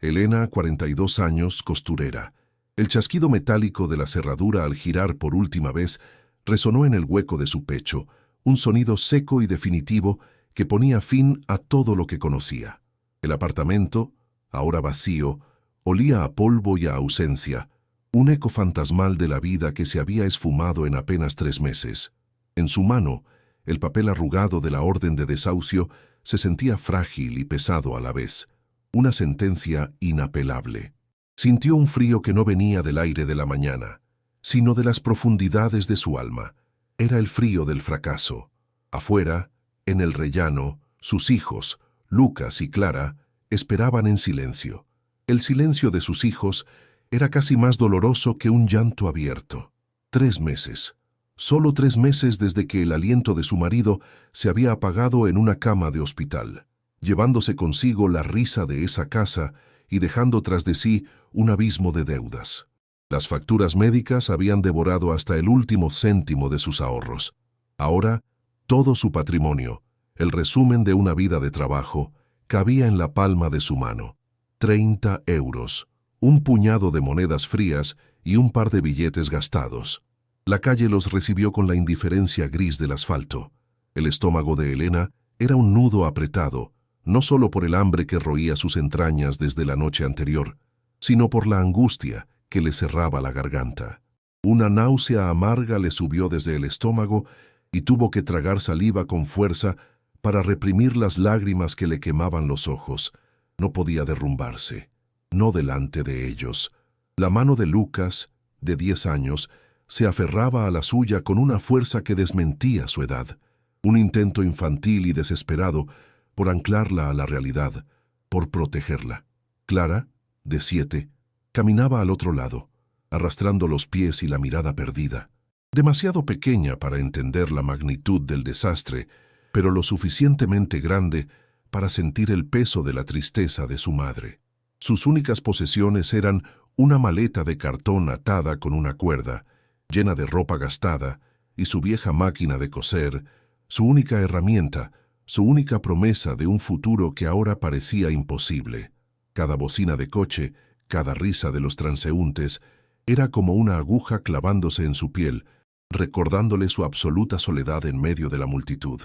Elena, 42 años, costurera. El chasquido metálico de la cerradura al girar por última vez resonó en el hueco de su pecho, un sonido seco y definitivo que ponía fin a todo lo que conocía. El apartamento, ahora vacío, olía a polvo y a ausencia, un eco fantasmal de la vida que se había esfumado en apenas 3 meses. En su mano, el papel arrugado de la orden de desahucio se sentía frágil y pesado a la vez, una sentencia inapelable. Sintió un frío que no venía del aire de la mañana, sino de las profundidades de su alma. Era el frío del fracaso. Afuera, en el rellano, sus hijos, Lucas y Clara, esperaban en silencio. El silencio de sus hijos era casi más doloroso que un llanto abierto. 3 meses. Solo 3 meses desde que el aliento de su marido se había apagado en una cama de hospital, llevándose consigo la risa de esa casa y dejando tras de sí un abismo de deudas. Las facturas médicas habían devorado hasta el último céntimo de sus ahorros. Ahora, todo su patrimonio, el resumen de una vida de trabajo, cabía en la palma de su mano. 30 euros, un puñado de monedas frías y un par de billetes gastados. La calle los recibió con la indiferencia gris del asfalto. El estómago de Elena era un nudo apretado, no solo por el hambre que roía sus entrañas desde la noche anterior, sino por la angustia que le cerraba la garganta. Una náusea amarga le subió desde el estómago y tuvo que tragar saliva con fuerza para reprimir las lágrimas que le quemaban los ojos. No podía derrumbarse, no delante de ellos. La mano de Lucas, de 10 años, se aferraba a la suya con una fuerza que desmentía su edad. Un intento infantil y desesperado por anclarla a la realidad, por protegerla. Clara, de 7, caminaba al otro lado, arrastrando los pies y la mirada perdida. Demasiado pequeña para entender la magnitud del desastre, pero lo suficientemente grande para sentir el peso de la tristeza de su madre. Sus únicas posesiones eran una maleta de cartón atada con una cuerda, llena de ropa gastada, y su vieja máquina de coser, su única herramienta, su única promesa de un futuro que ahora parecía imposible. Cada bocina de coche, cada risa de los transeúntes, era como una aguja clavándose en su piel, recordándole su absoluta soledad en medio de la multitud.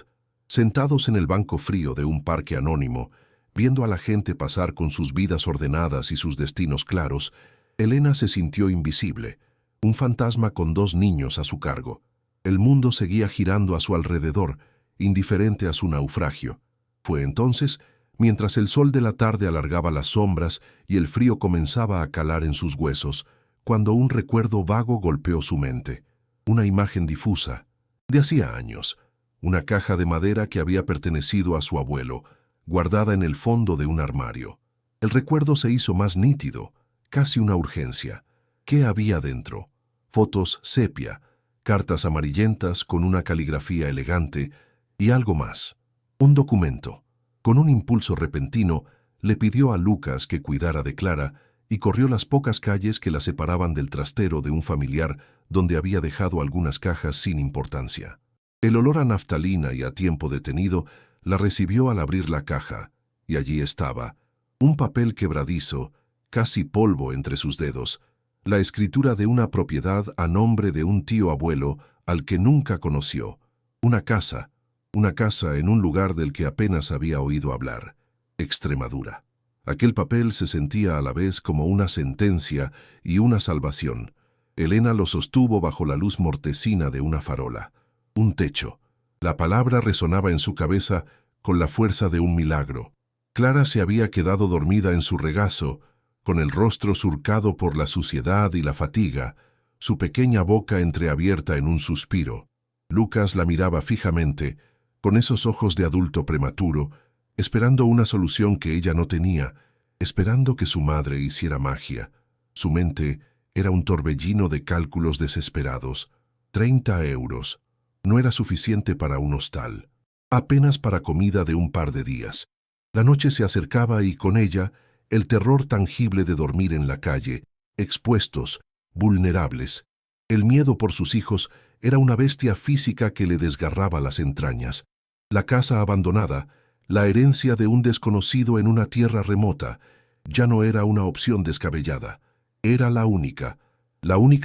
Sentados en el banco frío de un parque anónimo, viendo a la gente pasar con sus vidas ordenadas y sus destinos claros, Elena se sintió invisible, un fantasma con 2 niños a su cargo. El mundo seguía girando a su alrededor, indiferente a su naufragio. Fue entonces, mientras el sol de la tarde alargaba las sombras y el frío comenzaba a calar en sus huesos, cuando un recuerdo vago golpeó su mente. Una imagen difusa, de hacía años, una caja de madera que había pertenecido a su abuelo, guardada en el fondo de un armario. El recuerdo se hizo más nítido, casi una urgencia. ¿Qué había dentro? Fotos sepia, cartas amarillentas con una caligrafía elegante y algo más. Un documento. Con un impulso repentino, le pidió a Lucas que cuidara de Clara y corrió las pocas calles que la separaban del trastero de un familiar donde había dejado algunas cajas sin importancia. El olor a naftalina y a tiempo detenido la recibió al abrir la caja, y allí estaba, un papel quebradizo, casi polvo entre sus dedos, la escritura de una propiedad a nombre de un tío abuelo al que nunca conoció, una casa en un lugar del que apenas había oído hablar, Extremadura. Aquel papel se sentía a la vez como una sentencia y una salvación. Elena lo sostuvo bajo la luz mortecina de una farola. Un techo. La palabra resonaba en su cabeza con la fuerza de un milagro. Clara se había quedado dormida en su regazo, con el rostro surcado por la suciedad y la fatiga, su pequeña boca entreabierta en un suspiro. Lucas la miraba fijamente, con esos ojos de adulto prematuro, esperando una solución que ella no tenía, esperando que su madre hiciera magia. Su mente era un torbellino de cálculos desesperados. 30 euros. No era suficiente para un hostal. Apenas para comida de un par de días. La noche se acercaba y con ella el terror tangible de dormir en la calle, expuestos, vulnerables. El miedo por sus hijos era una bestia física que le desgarraba las entrañas. La casa abandonada, la herencia de un desconocido en una tierra remota, ya no era una opción descabellada. Era la única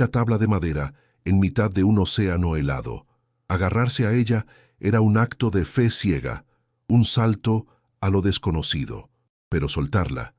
tabla de madera en mitad de un océano helado. Agarrarse a ella era un acto de fe ciega, un salto a lo desconocido. Pero soltarla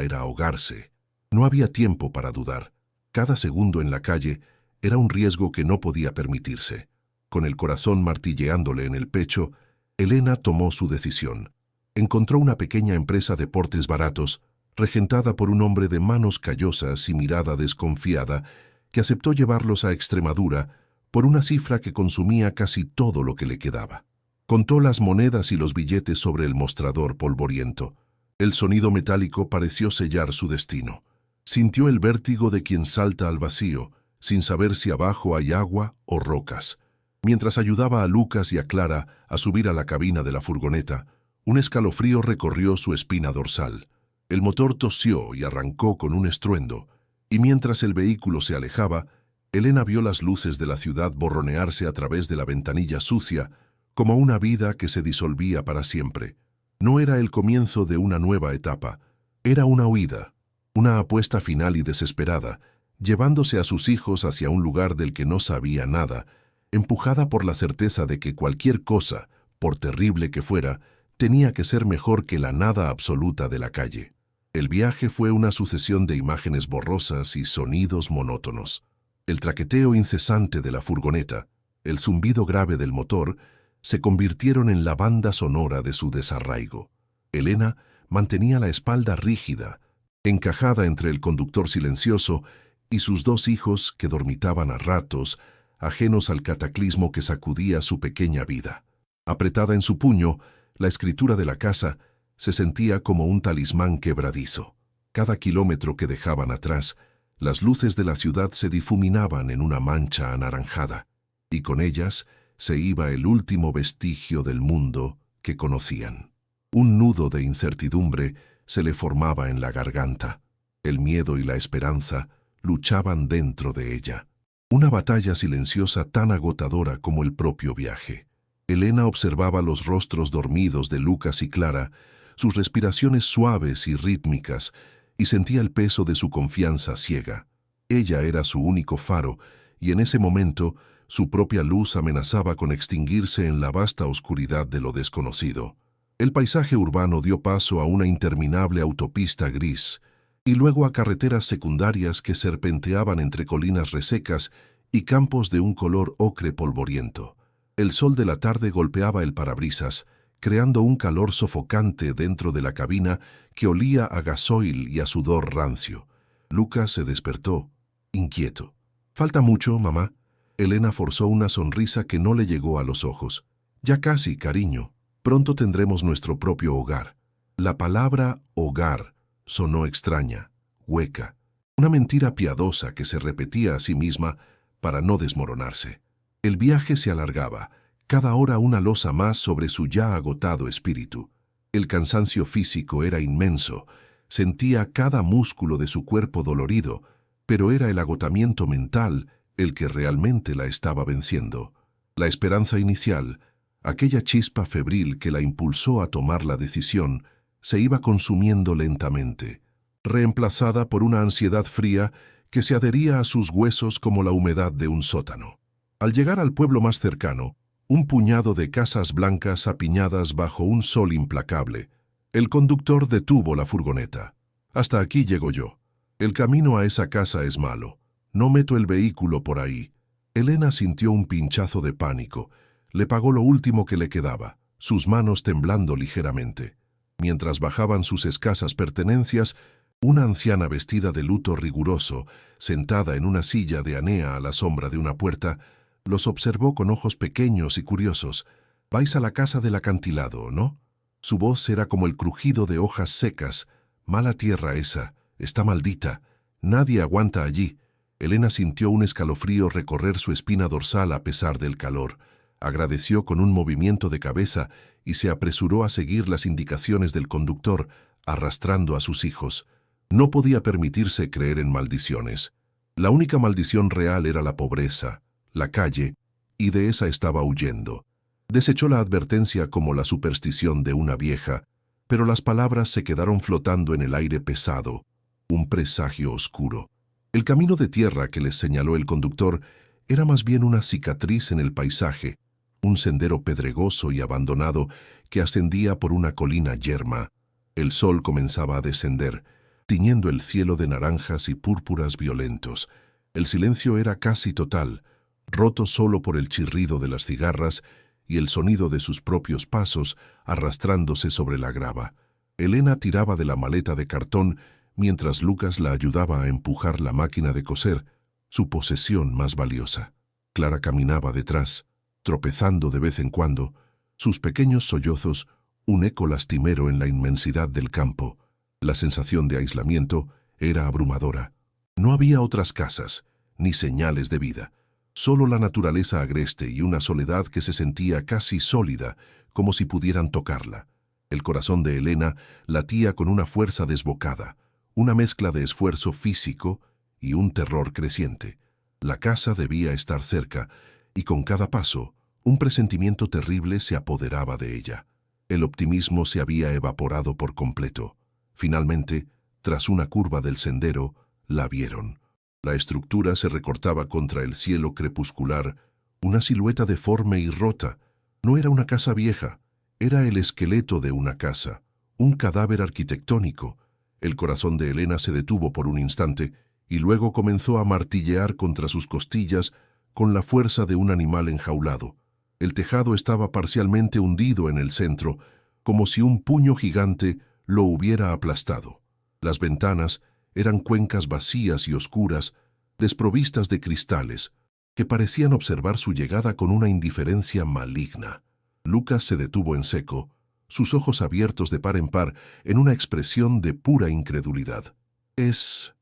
era ahogarse. No había tiempo para dudar. Cada segundo en la calle era un riesgo que no podía permitirse. Con el corazón martilleándole en el pecho, Elena tomó su decisión. Encontró una pequeña empresa de portes baratos, regentada por un hombre de manos callosas y mirada desconfiada, que aceptó llevarlos a Extremadura por una cifra que consumía casi todo lo que le quedaba. Contó las monedas y los billetes sobre el mostrador polvoriento. El sonido metálico pareció sellar su destino. Sintió el vértigo de quien salta al vacío, sin saber si abajo hay agua o rocas. Mientras ayudaba a Lucas y a Clara a subir a la cabina de la furgoneta, un escalofrío recorrió su espina dorsal. El motor tosió y arrancó con un estruendo, y mientras el vehículo se alejaba, Elena vio las luces de la ciudad borronearse a través de la ventanilla sucia, como una vida que se disolvía para siempre. No era el comienzo de una nueva etapa, era una huida, una apuesta final y desesperada, llevándose a sus hijos hacia un lugar del que no sabía nada, empujada por la certeza de que cualquier cosa, por terrible que fuera, tenía que ser mejor que la nada absoluta de la calle. El viaje fue una sucesión de imágenes borrosas y sonidos monótonos. El traqueteo incesante de la furgoneta, el zumbido grave del motor, se convirtieron en la banda sonora de su desarraigo. Elena mantenía la espalda rígida, encajada entre el conductor silencioso y sus dos hijos que dormitaban a ratos, ajenos al cataclismo que sacudía su pequeña vida. Apretada en su puño, la escritura de la casa se sentía como un talismán quebradizo. Cada kilómetro que dejaban atrás, las luces de la ciudad se difuminaban en una mancha anaranjada, y con ellas se iba el último vestigio del mundo que conocían. Un nudo de incertidumbre se le formaba en la garganta. El miedo y la esperanza luchaban dentro de ella. Una batalla silenciosa tan agotadora como el propio viaje. Elena observaba los rostros dormidos de Lucas y Clara, sus respiraciones suaves y rítmicas, y sentía el peso de su confianza ciega. Ella era su único faro, y en ese momento su propia luz amenazaba con extinguirse en la vasta oscuridad de lo desconocido. El paisaje urbano dio paso a una interminable autopista gris, y luego a carreteras secundarias que serpenteaban entre colinas resecas y campos de un color ocre polvoriento. El sol de la tarde golpeaba el parabrisas, creando un calor sofocante dentro de la cabina que olía a gasoil y a sudor rancio. Lucas se despertó, inquieto. «¿Falta mucho, mamá?» Elena forzó una sonrisa que no le llegó a los ojos. «Ya casi, cariño. Pronto tendremos nuestro propio hogar». La palabra hogar sonó extraña, hueca, una mentira piadosa que se repetía a sí misma para no desmoronarse. El viaje se alargaba, cada hora una losa más sobre su ya agotado espíritu. El cansancio físico era inmenso, sentía cada músculo de su cuerpo dolorido, pero era el agotamiento mental el que realmente la estaba venciendo. La esperanza inicial, aquella chispa febril que la impulsó a tomar la decisión, se iba consumiendo lentamente, reemplazada por una ansiedad fría que se adhería a sus huesos como la humedad de un sótano. Al llegar al pueblo más cercano, un puñado de casas blancas apiñadas bajo un sol implacable, el conductor detuvo la furgoneta. «Hasta aquí llego yo. El camino a esa casa es malo. No meto el vehículo por ahí». Elena sintió un pinchazo de pánico. Le pagó lo último que le quedaba, sus manos temblando ligeramente. Mientras bajaban sus escasas pertenencias, una anciana vestida de luto riguroso, sentada en una silla de anea a la sombra de una puerta, los observó con ojos pequeños y curiosos. «Vais a la casa del acantilado, ¿no?» Su voz era como el crujido de hojas secas. «Mala tierra esa, está maldita. Nadie aguanta allí». Elena sintió un escalofrío recorrer su espina dorsal a pesar del calor. Agradeció con un movimiento de cabeza y se apresuró a seguir las indicaciones del conductor, arrastrando a sus hijos. No podía permitirse creer en maldiciones. La única maldición real era la pobreza, la calle, y de esa estaba huyendo. Desechó la advertencia como la superstición de una vieja. pero las palabras se quedaron flotando en el aire pesado, un presagio oscuro. El camino de tierra que les señaló el conductor era más bien una cicatriz en el paisaje, un sendero pedregoso y abandonado que ascendía por una colina yerma. El sol comenzaba a descender, tiñendo el cielo de naranjas y púrpuras violentos. El silencio era casi total, roto solo por el chirrido de las cigarras y el sonido de sus propios pasos arrastrándose sobre la grava. Elena tiraba de la maleta de cartón mientras Lucas la ayudaba a empujar la máquina de coser, su posesión más valiosa. Clara caminaba detrás, tropezando de vez en cuando, sus pequeños sollozos un eco lastimero en la inmensidad del campo. La sensación de aislamiento era abrumadora. No había otras casas, ni señales de vida, solo la naturaleza agreste y una soledad que se sentía casi sólida, como si pudieran tocarla. El corazón de Elena latía con una fuerza desbocada, una mezcla de esfuerzo físico y un terror creciente. La casa debía estar cerca, y con cada paso, un presentimiento terrible se apoderaba de ella. El optimismo se había evaporado por completo. Finalmente, tras una curva del sendero, la vieron. La estructura se recortaba contra el cielo crepuscular, una silueta deforme y rota. No era una casa vieja, era el esqueleto de una casa, un cadáver arquitectónico. El corazón de Elena se detuvo por un instante y luego comenzó a martillear contra sus costillas con la fuerza de un animal enjaulado. El tejado estaba parcialmente hundido en el centro, como si un puño gigante lo hubiera aplastado. Las ventanas eran cuencas vacías y oscuras, desprovistas de cristales, que parecían observar su llegada con una indiferencia maligna. Lucas se detuvo en seco, sus ojos abiertos de par en par en una expresión de pura incredulidad. Es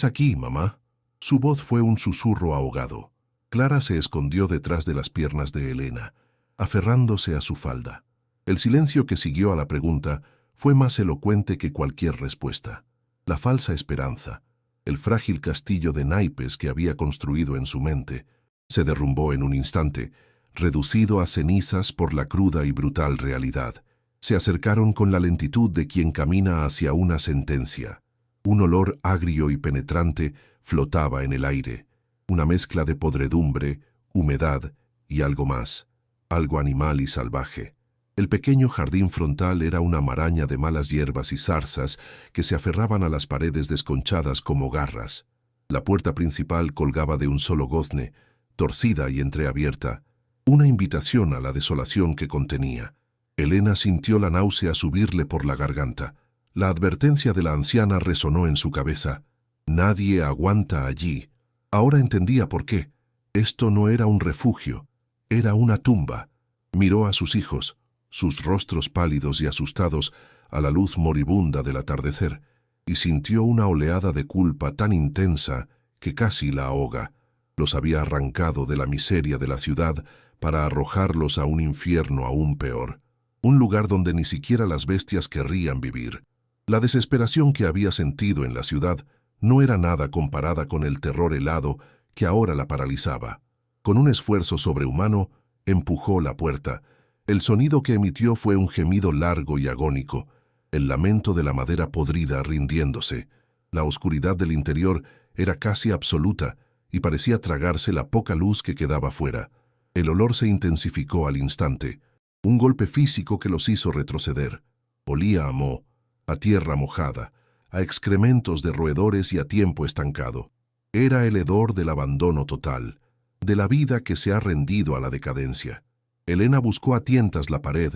aquí, mamá». Su voz fue un susurro ahogado. Clara se escondió detrás de las piernas de Elena, aferrándose a su falda. El silencio que siguió a la pregunta fue más elocuente que cualquier respuesta. La falsa esperanza, el frágil castillo de naipes que había construido en su mente, se derrumbó en un instante, reducido a cenizas por la cruda y brutal realidad. Se acercaron con la lentitud de quien camina hacia una sentencia. Un olor agrio y penetrante flotaba en el aire, una mezcla de podredumbre, humedad y algo más, algo animal y salvaje. El pequeño jardín frontal era una maraña de malas hierbas y zarzas que se aferraban a las paredes desconchadas como garras. La puerta principal colgaba de un solo gozne, torcida y entreabierta, una invitación a la desolación que contenía. Elena sintió la náusea subirle por la garganta. La advertencia de la anciana resonó en su cabeza. Nadie aguanta allí. Ahora entendía por qué. Esto no era un refugio, era una tumba. Miró a sus hijos, sus rostros pálidos y asustados a la luz moribunda del atardecer, y sintió una oleada de culpa tan intensa que casi la ahoga. Los había arrancado de la miseria de la ciudad para arrojarlos a un infierno aún peor, un lugar donde ni siquiera las bestias querrían vivir. La desesperación que había sentido en la ciudad no era nada comparada con el terror helado que ahora la paralizaba. Con un esfuerzo sobrehumano, empujó la puerta. El sonido que emitió fue un gemido largo y agónico, el lamento de la madera podrida rindiéndose. La oscuridad del interior era casi absoluta y parecía tragarse la poca luz que quedaba fuera. El olor se intensificó al instante, un golpe físico que los hizo retroceder. Olía a moho, a tierra mojada, a excrementos de roedores y a tiempo estancado. Era el hedor del abandono total, de la vida que se ha rendido a la decadencia. Elena buscó a tientas la pared,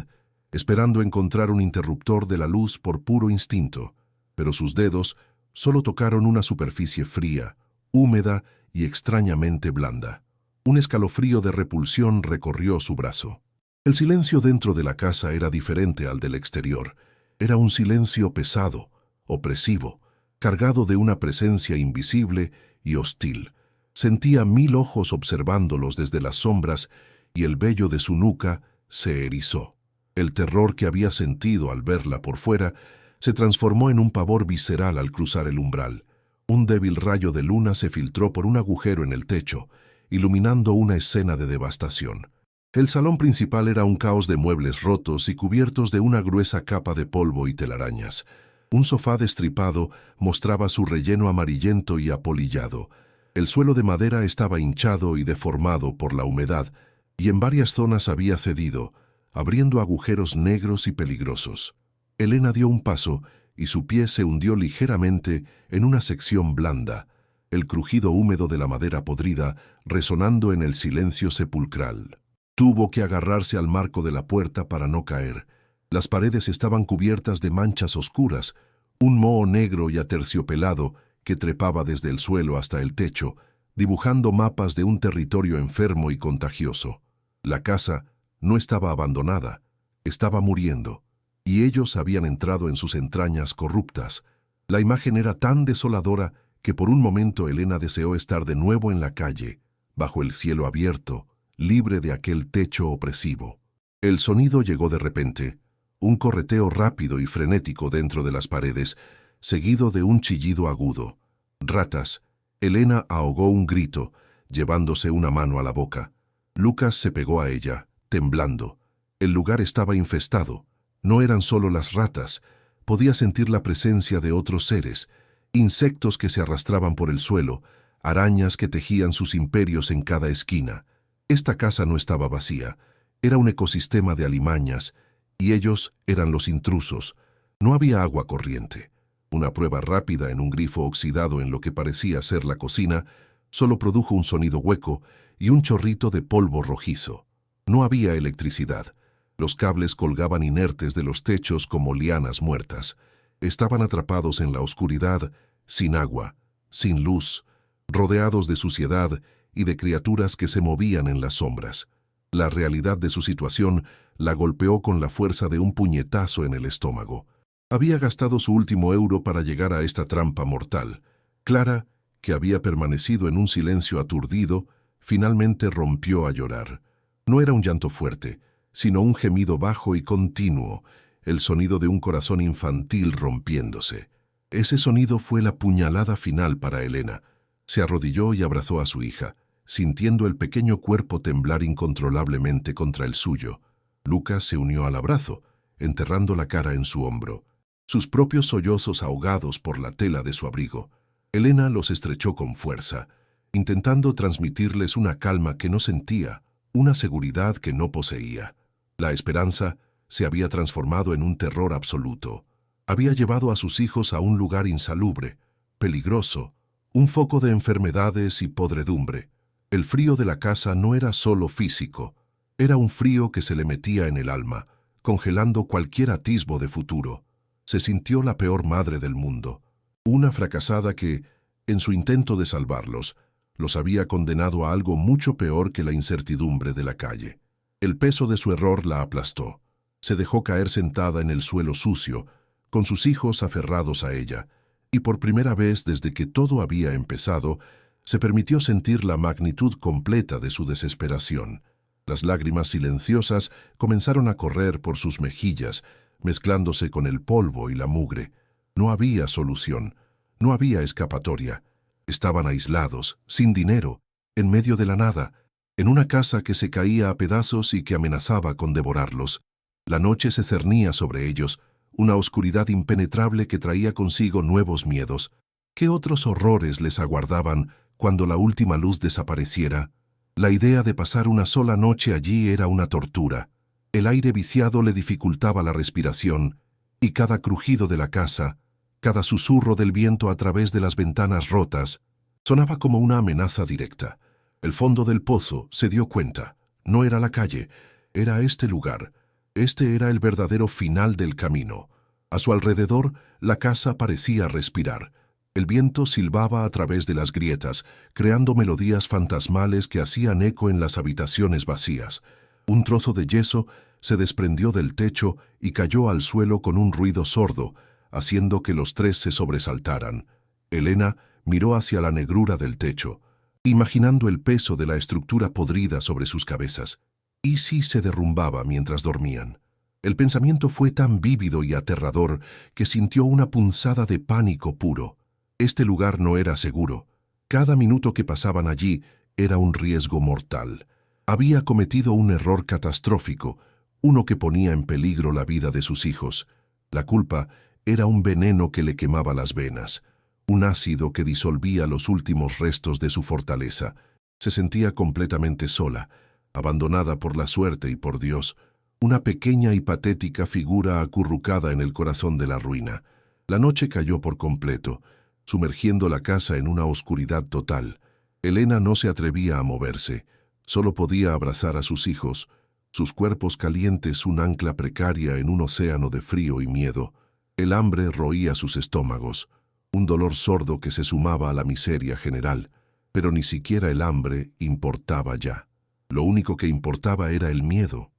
esperando encontrar un interruptor de la luz por puro instinto, pero sus dedos solo tocaron una superficie fría, húmeda y extrañamente blanda. Un escalofrío de repulsión recorrió su brazo. El silencio dentro de la casa era diferente al del exterior. Era un silencio pesado, opresivo, cargado de una presencia invisible y hostil. Sentía 1000 ojos observándolos desde las sombras y el vello de su nuca se erizó. El terror que había sentido al verla por fuera se transformó en un pavor visceral al cruzar el umbral. Un débil rayo de luna se filtró por un agujero en el techo, iluminando una escena de devastación. El salón principal era un caos de muebles rotos y cubiertos de una gruesa capa de polvo y telarañas. Un sofá destripado mostraba su relleno amarillento y apolillado. El suelo de madera estaba hinchado y deformado por la humedad, y en varias zonas había cedido, abriendo agujeros negros y peligrosos. Elena dio un paso y su pie se hundió ligeramente en una sección blanda, el crujido húmedo de la madera podrida resonando en el silencio sepulcral. Tuvo que agarrarse al marco de la puerta para no caer. Las paredes estaban cubiertas de manchas oscuras, un moho negro y aterciopelado que trepaba desde el suelo hasta el techo, dibujando mapas de un territorio enfermo y contagioso. La casa no estaba abandonada, estaba muriendo, y ellos habían entrado en sus entrañas corruptas. La imagen era tan desoladora que por un momento Elena deseó estar de nuevo en la calle, bajo el cielo abierto, libre de aquel techo opresivo. El sonido llegó de repente, un correteo rápido y frenético dentro de las paredes, seguido de un chillido agudo. «Ratas». Elena ahogó un grito, llevándose una mano a la boca. Lucas se pegó a ella, temblando. El lugar estaba infestado. No eran solo las ratas. Podía sentir la presencia de otros seres, insectos que se arrastraban por el suelo, arañas que tejían sus imperios en cada esquina. Esta casa no estaba vacía. Era un ecosistema de alimañas, y ellos eran los intrusos. No había agua corriente. Una prueba rápida en un grifo oxidado en lo que parecía ser la cocina solo produjo un sonido hueco y un chorrito de polvo rojizo. No había electricidad. Los cables colgaban inertes de los techos como lianas muertas. Estaban atrapados en la oscuridad, sin agua, sin luz, rodeados de suciedad y de criaturas que se movían en las sombras. La realidad de su situación la golpeó con la fuerza de un puñetazo en el estómago. Había gastado su último euro para llegar a esta trampa mortal. Clara, que había permanecido en un silencio aturdido, finalmente rompió a llorar. No era un llanto fuerte, sino un gemido bajo y continuo, el sonido de un corazón infantil rompiéndose. Ese sonido fue la puñalada final para Elena. Se arrodilló y abrazó a su hija, sintiendo el pequeño cuerpo temblar incontrolablemente contra el suyo. Lucas se unió al abrazo, enterrando la cara en su hombro, sus propios sollozos ahogados por la tela de su abrigo. Elena los estrechó con fuerza, intentando transmitirles una calma que no sentía, una seguridad que no poseía. La esperanza se había transformado en un terror absoluto. Había llevado a sus hijos a un lugar insalubre, peligroso, un foco de enfermedades y podredumbre. El frío de la casa no era solo físico, era un frío que se le metía en el alma, congelando cualquier atisbo de futuro. Se sintió la peor madre del mundo, una fracasada que, en su intento de salvarlos, los había condenado a algo mucho peor que la incertidumbre de la calle. El peso de su error la aplastó. Se dejó caer sentada en el suelo sucio, con sus hijos aferrados a ella, y por primera vez desde que todo había empezado, se permitió sentir la magnitud completa de su desesperación. Las lágrimas silenciosas comenzaron a correr por sus mejillas, mezclándose con el polvo y la mugre. No había solución, no había escapatoria. Estaban aislados, sin dinero, en medio de la nada, en una casa que se caía a pedazos y que amenazaba con devorarlos. La noche se cernía sobre ellos, una oscuridad impenetrable que traía consigo nuevos miedos. ¿Qué otros horrores les aguardaban cuando la última luz desapareciera? La idea de pasar una sola noche allí era una tortura. El aire viciado le dificultaba la respiración, y cada crujido de la casa, cada susurro del viento a través de las ventanas rotas, sonaba como una amenaza directa. El fondo del pozo se dio cuenta. No era la calle, era este lugar. Este era el verdadero final del camino. A su alrededor, la casa parecía respirar. El viento silbaba a través de las grietas, creando melodías fantasmales que hacían eco en las habitaciones vacías. Un trozo de yeso se desprendió del techo y cayó al suelo con un ruido sordo, haciendo que los tres se sobresaltaran. Elena miró hacia la negrura del techo, imaginando el peso de la estructura podrida sobre sus cabezas. ¿Y si se derrumbaba mientras dormían? El pensamiento fue tan vívido y aterrador que sintió una punzada de pánico puro. Este lugar no era seguro. Cada minuto que pasaban allí era un riesgo mortal. Había cometido un error catastrófico, uno que ponía en peligro la vida de sus hijos. La culpa era un veneno que le quemaba las venas, un ácido que disolvía los últimos restos de su fortaleza. Se sentía completamente sola, abandonada por la suerte y por Dios, una pequeña y patética figura acurrucada en el corazón de la ruina. La noche cayó por completo, sumergiendo la casa en una oscuridad total. Elena no se atrevía a moverse, solo podía abrazar a sus hijos, sus cuerpos calientes un ancla precaria en un océano de frío y miedo. El hambre roía sus estómagos, un dolor sordo que se sumaba a la miseria general, pero ni siquiera el hambre importaba ya. Lo único que importaba era el miedo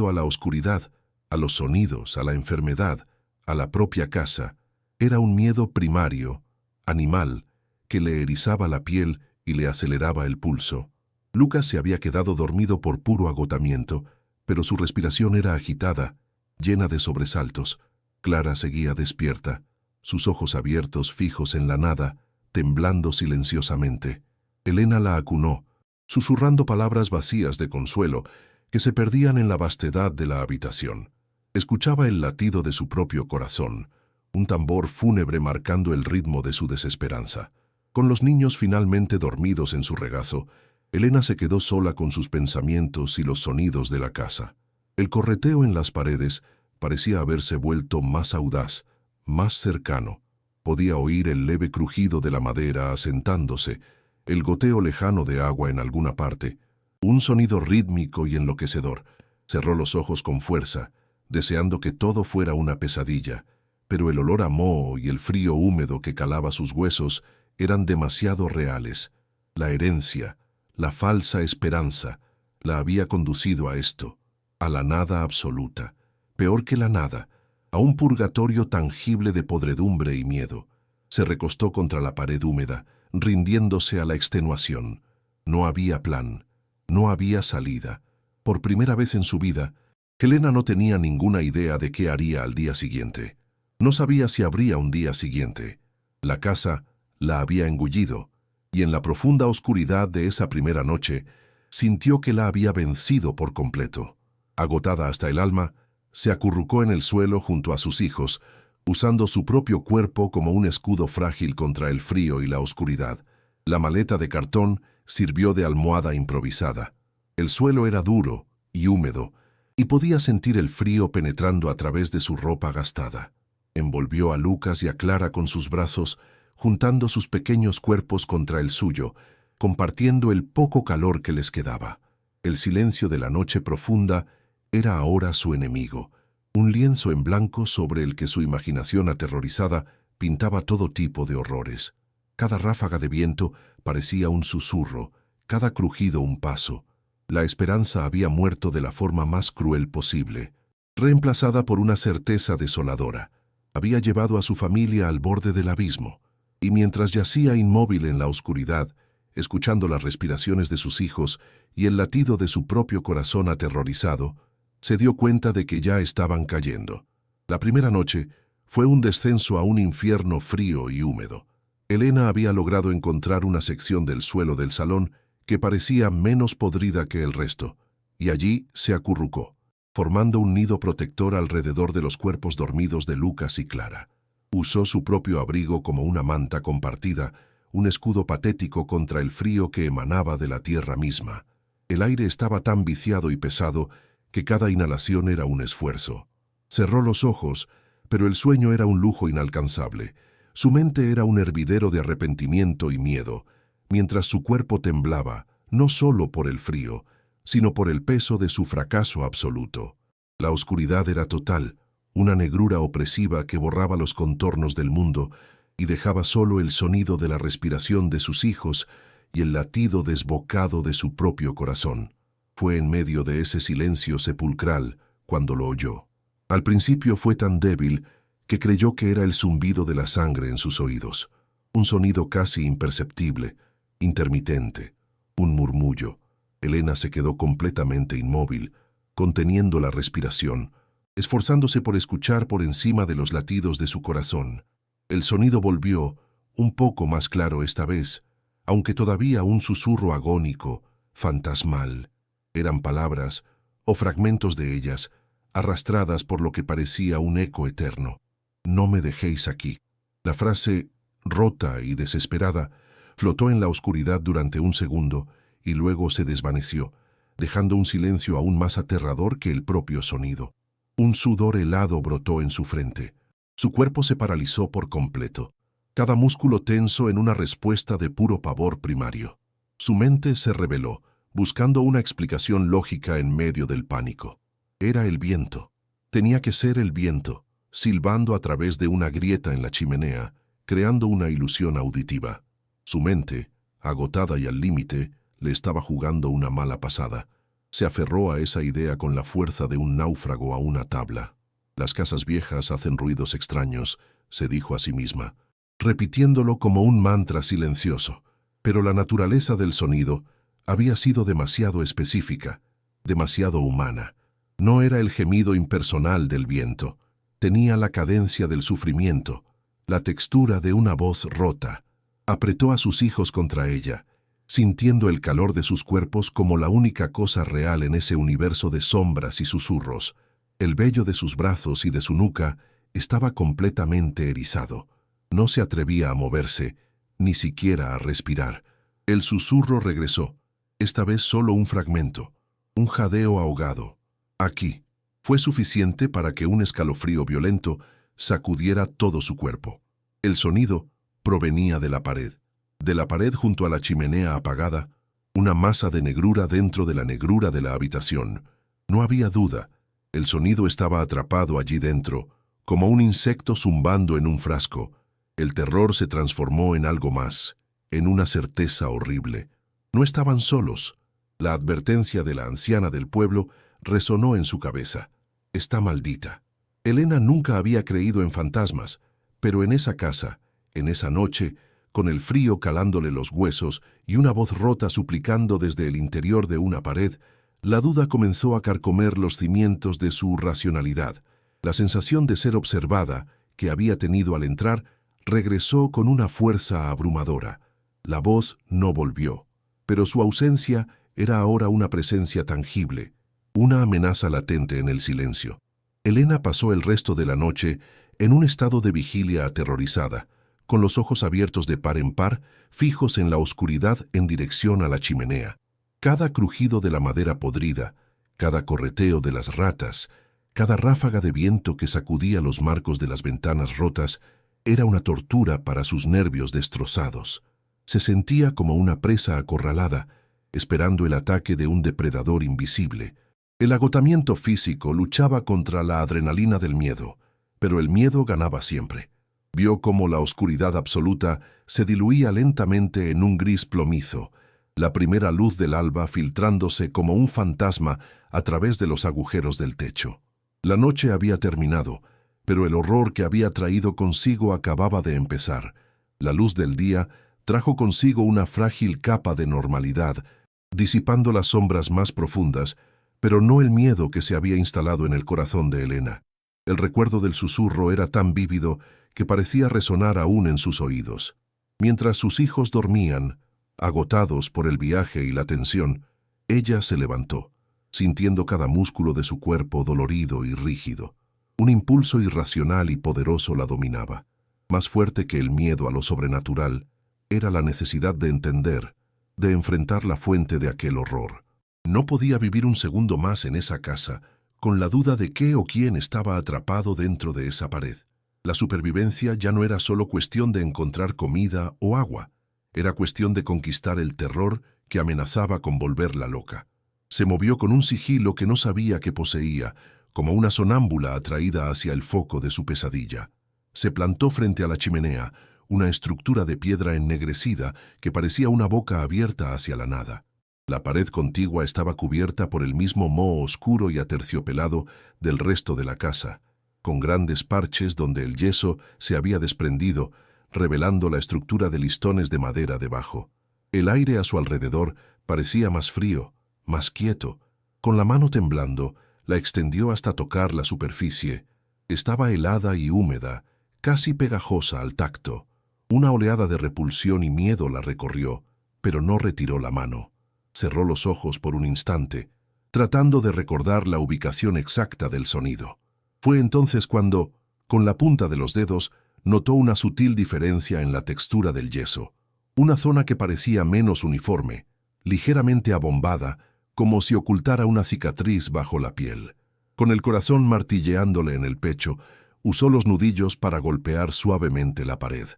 a la oscuridad, a los sonidos, a la enfermedad, a la propia casa. Era un miedo primario, animal, que le erizaba la piel y le aceleraba el pulso. Lucas se había quedado dormido por puro agotamiento, pero su respiración era agitada, llena de sobresaltos. Clara seguía despierta, sus ojos abiertos fijos en la nada, temblando silenciosamente. Elena la acunó, susurrando palabras vacías de consuelo que se perdían en la vastedad de la habitación. Escuchaba el latido de su propio corazón, un tambor fúnebre marcando el ritmo de su desesperanza. Con los niños finalmente dormidos en su regazo, Elena se quedó sola con sus pensamientos y los sonidos de la casa. El correteo en las paredes parecía haberse vuelto más audaz, más cercano. Podía oír el leve crujido de la madera asentándose, el goteo lejano de agua en alguna parte, un sonido rítmico y enloquecedor. Cerró los ojos con fuerza, deseando que todo fuera una pesadilla, pero el olor a moho y el frío húmedo que calaba sus huesos eran demasiado reales. La herencia, la falsa esperanza, la había conducido a esto, a la nada absoluta, peor que la nada, a un purgatorio tangible de podredumbre y miedo. Se recostó contra la pared húmeda, rindiéndose a la extenuación. No había plan, no había salida. Por primera vez en su vida, Elena no tenía ninguna idea de qué haría al día siguiente. No sabía si habría un día siguiente. La casa la había engullido, y en la profunda oscuridad de esa primera noche, sintió que la había vencido por completo. Agotada hasta el alma, se acurrucó en el suelo junto a sus hijos, usando su propio cuerpo como un escudo frágil contra el frío y la oscuridad. La maleta de cartón sirvió de almohada improvisada. El suelo era duro y húmedo, y podía sentir el frío penetrando a través de su ropa gastada. Envolvió a Lucas y a Clara con sus brazos, juntando sus pequeños cuerpos contra el suyo, compartiendo el poco calor que les quedaba. El silencio de la noche profunda era ahora su enemigo, un lienzo en blanco sobre el que su imaginación aterrorizada pintaba todo tipo de horrores. Cada ráfaga de viento parecía un susurro, cada crujido un paso. La esperanza había muerto de la forma más cruel posible, reemplazada por una certeza desoladora. Había llevado a su familia al borde del abismo, y mientras yacía inmóvil en la oscuridad, escuchando las respiraciones de sus hijos y el latido de su propio corazón aterrorizado, se dio cuenta de que ya estaban cayendo. La primera noche fue un descenso a un infierno frío y húmedo. Elena había logrado encontrar una sección del suelo del salón que parecía menos podrida que el resto, y allí se acurrucó, formando un nido protector alrededor de los cuerpos dormidos de Lucas y Clara. Usó su propio abrigo como una manta compartida, un escudo patético contra el frío que emanaba de la tierra misma. El aire estaba tan viciado y pesado que cada inhalación era un esfuerzo. Cerró los ojos, pero el sueño era un lujo inalcanzable. Su mente era un hervidero de arrepentimiento y miedo, mientras su cuerpo temblaba, no solo por el frío, sino por el peso de su fracaso absoluto. La oscuridad era total, una negrura opresiva que borraba los contornos del mundo y dejaba solo el sonido de la respiración de sus hijos y el latido desbocado de su propio corazón. Fue en medio de ese silencio sepulcral cuando lo oyó. Al principio fue tan débil que creyó que era el zumbido de la sangre en sus oídos, un sonido casi imperceptible, intermitente, un murmullo. Elena se quedó completamente inmóvil, conteniendo la respiración, esforzándose por escuchar por encima de los latidos de su corazón. El sonido volvió, un poco más claro esta vez, aunque todavía un susurro agónico, fantasmal. Eran palabras, o fragmentos de ellas, arrastradas por lo que parecía un eco eterno. No me dejéis aquí. La frase, rota y desesperada, flotó en la oscuridad durante un segundo y luego se desvaneció, dejando un silencio aún más aterrador que el propio sonido. Un sudor helado brotó en su frente. Su cuerpo se paralizó por completo, cada músculo tenso en una respuesta de puro pavor primario. Su mente se rebeló, buscando una explicación lógica en medio del pánico. Era el viento. Tenía que ser el viento, silbando a través de una grieta en la chimenea, creando una ilusión auditiva. Su mente, agotada y al límite, le estaba jugando una mala pasada. Se aferró a esa idea con la fuerza de un náufrago a una tabla. Las casas viejas hacen ruidos extraños, se dijo a sí misma, repitiéndolo como un mantra silencioso. Pero la naturaleza del sonido había sido demasiado específica, demasiado humana. No era el gemido impersonal del viento, tenía la cadencia del sufrimiento, la textura de una voz rota. Apretó a sus hijos contra ella, sintiendo el calor de sus cuerpos como la única cosa real en ese universo de sombras y susurros. El vello de sus brazos y de su nuca estaba completamente erizado. No se atrevía a moverse, ni siquiera a respirar. El susurro regresó, esta vez solo un fragmento, un jadeo ahogado. Aquí. Fue suficiente para que un escalofrío violento sacudiera todo su cuerpo. El sonido provenía de la pared junto a la chimenea apagada, una masa de negrura dentro de la negrura de la habitación. No había duda, el sonido estaba atrapado allí dentro, como un insecto zumbando en un frasco. El terror se transformó en algo más, en una certeza horrible. No estaban solos. La advertencia de la anciana del pueblo resonó en su cabeza. Está maldita. Elena nunca había creído en fantasmas, pero en esa casa, en esa noche, con el frío calándole los huesos y una voz rota suplicando desde el interior de una pared, la duda comenzó a carcomer los cimientos de su racionalidad. La sensación de ser observada, que había tenido al entrar, regresó con una fuerza abrumadora. La voz no volvió, pero su ausencia era ahora una presencia tangible, una amenaza latente en el silencio. Elena pasó el resto de la noche en un estado de vigilia aterrorizada, con los ojos abiertos de par en par, fijos en la oscuridad en dirección a la chimenea. Cada crujido de la madera podrida, cada correteo de las ratas, cada ráfaga de viento que sacudía los marcos de las ventanas rotas, era una tortura para sus nervios destrozados. Se sentía como una presa acorralada, esperando el ataque de un depredador invisible. El agotamiento físico luchaba contra la adrenalina del miedo, pero el miedo ganaba siempre. Vio cómo la oscuridad absoluta se diluía lentamente en un gris plomizo, la primera luz del alba filtrándose como un fantasma a través de los agujeros del techo. La noche había terminado, pero el horror que había traído consigo acababa de empezar. La luz del día trajo consigo una frágil capa de normalidad, disipando las sombras más profundas, pero no el miedo que se había instalado en el corazón de Elena. El recuerdo del susurro era tan vívido que parecía resonar aún en sus oídos. Mientras sus hijos dormían, agotados por el viaje y la tensión, ella se levantó, sintiendo cada músculo de su cuerpo dolorido y rígido. Un impulso irracional y poderoso la dominaba. Más fuerte que el miedo a lo sobrenatural, era la necesidad de entender, de enfrentar la fuente de aquel horror. No podía vivir un segundo más en esa casa, con la duda de qué o quién estaba atrapado dentro de esa pared. La supervivencia ya no era solo cuestión de encontrar comida o agua, era cuestión de conquistar el terror que amenazaba con volverla loca. Se movió con un sigilo que no sabía que poseía, como una sonámbula atraída hacia el foco de su pesadilla. Se plantó frente a la chimenea, una estructura de piedra ennegrecida que parecía una boca abierta hacia la nada. La pared contigua estaba cubierta por el mismo moho oscuro y aterciopelado del resto de la casa, con grandes parches donde el yeso se había desprendido, revelando la estructura de listones de madera debajo. El aire a su alrededor parecía más frío, más quieto. Con la mano temblando, la extendió hasta tocar la superficie. Estaba helada y húmeda, casi pegajosa al tacto. Una oleada de repulsión y miedo la recorrió, pero no retiró la mano. Cerró los ojos por un instante, tratando de recordar la ubicación exacta del sonido. Fue entonces cuando, con la punta de los dedos, notó una sutil diferencia en la textura del yeso, una zona que parecía menos uniforme, ligeramente abombada, como si ocultara una cicatriz bajo la piel. Con el corazón martilleándole en el pecho, usó los nudillos para golpear suavemente la pared.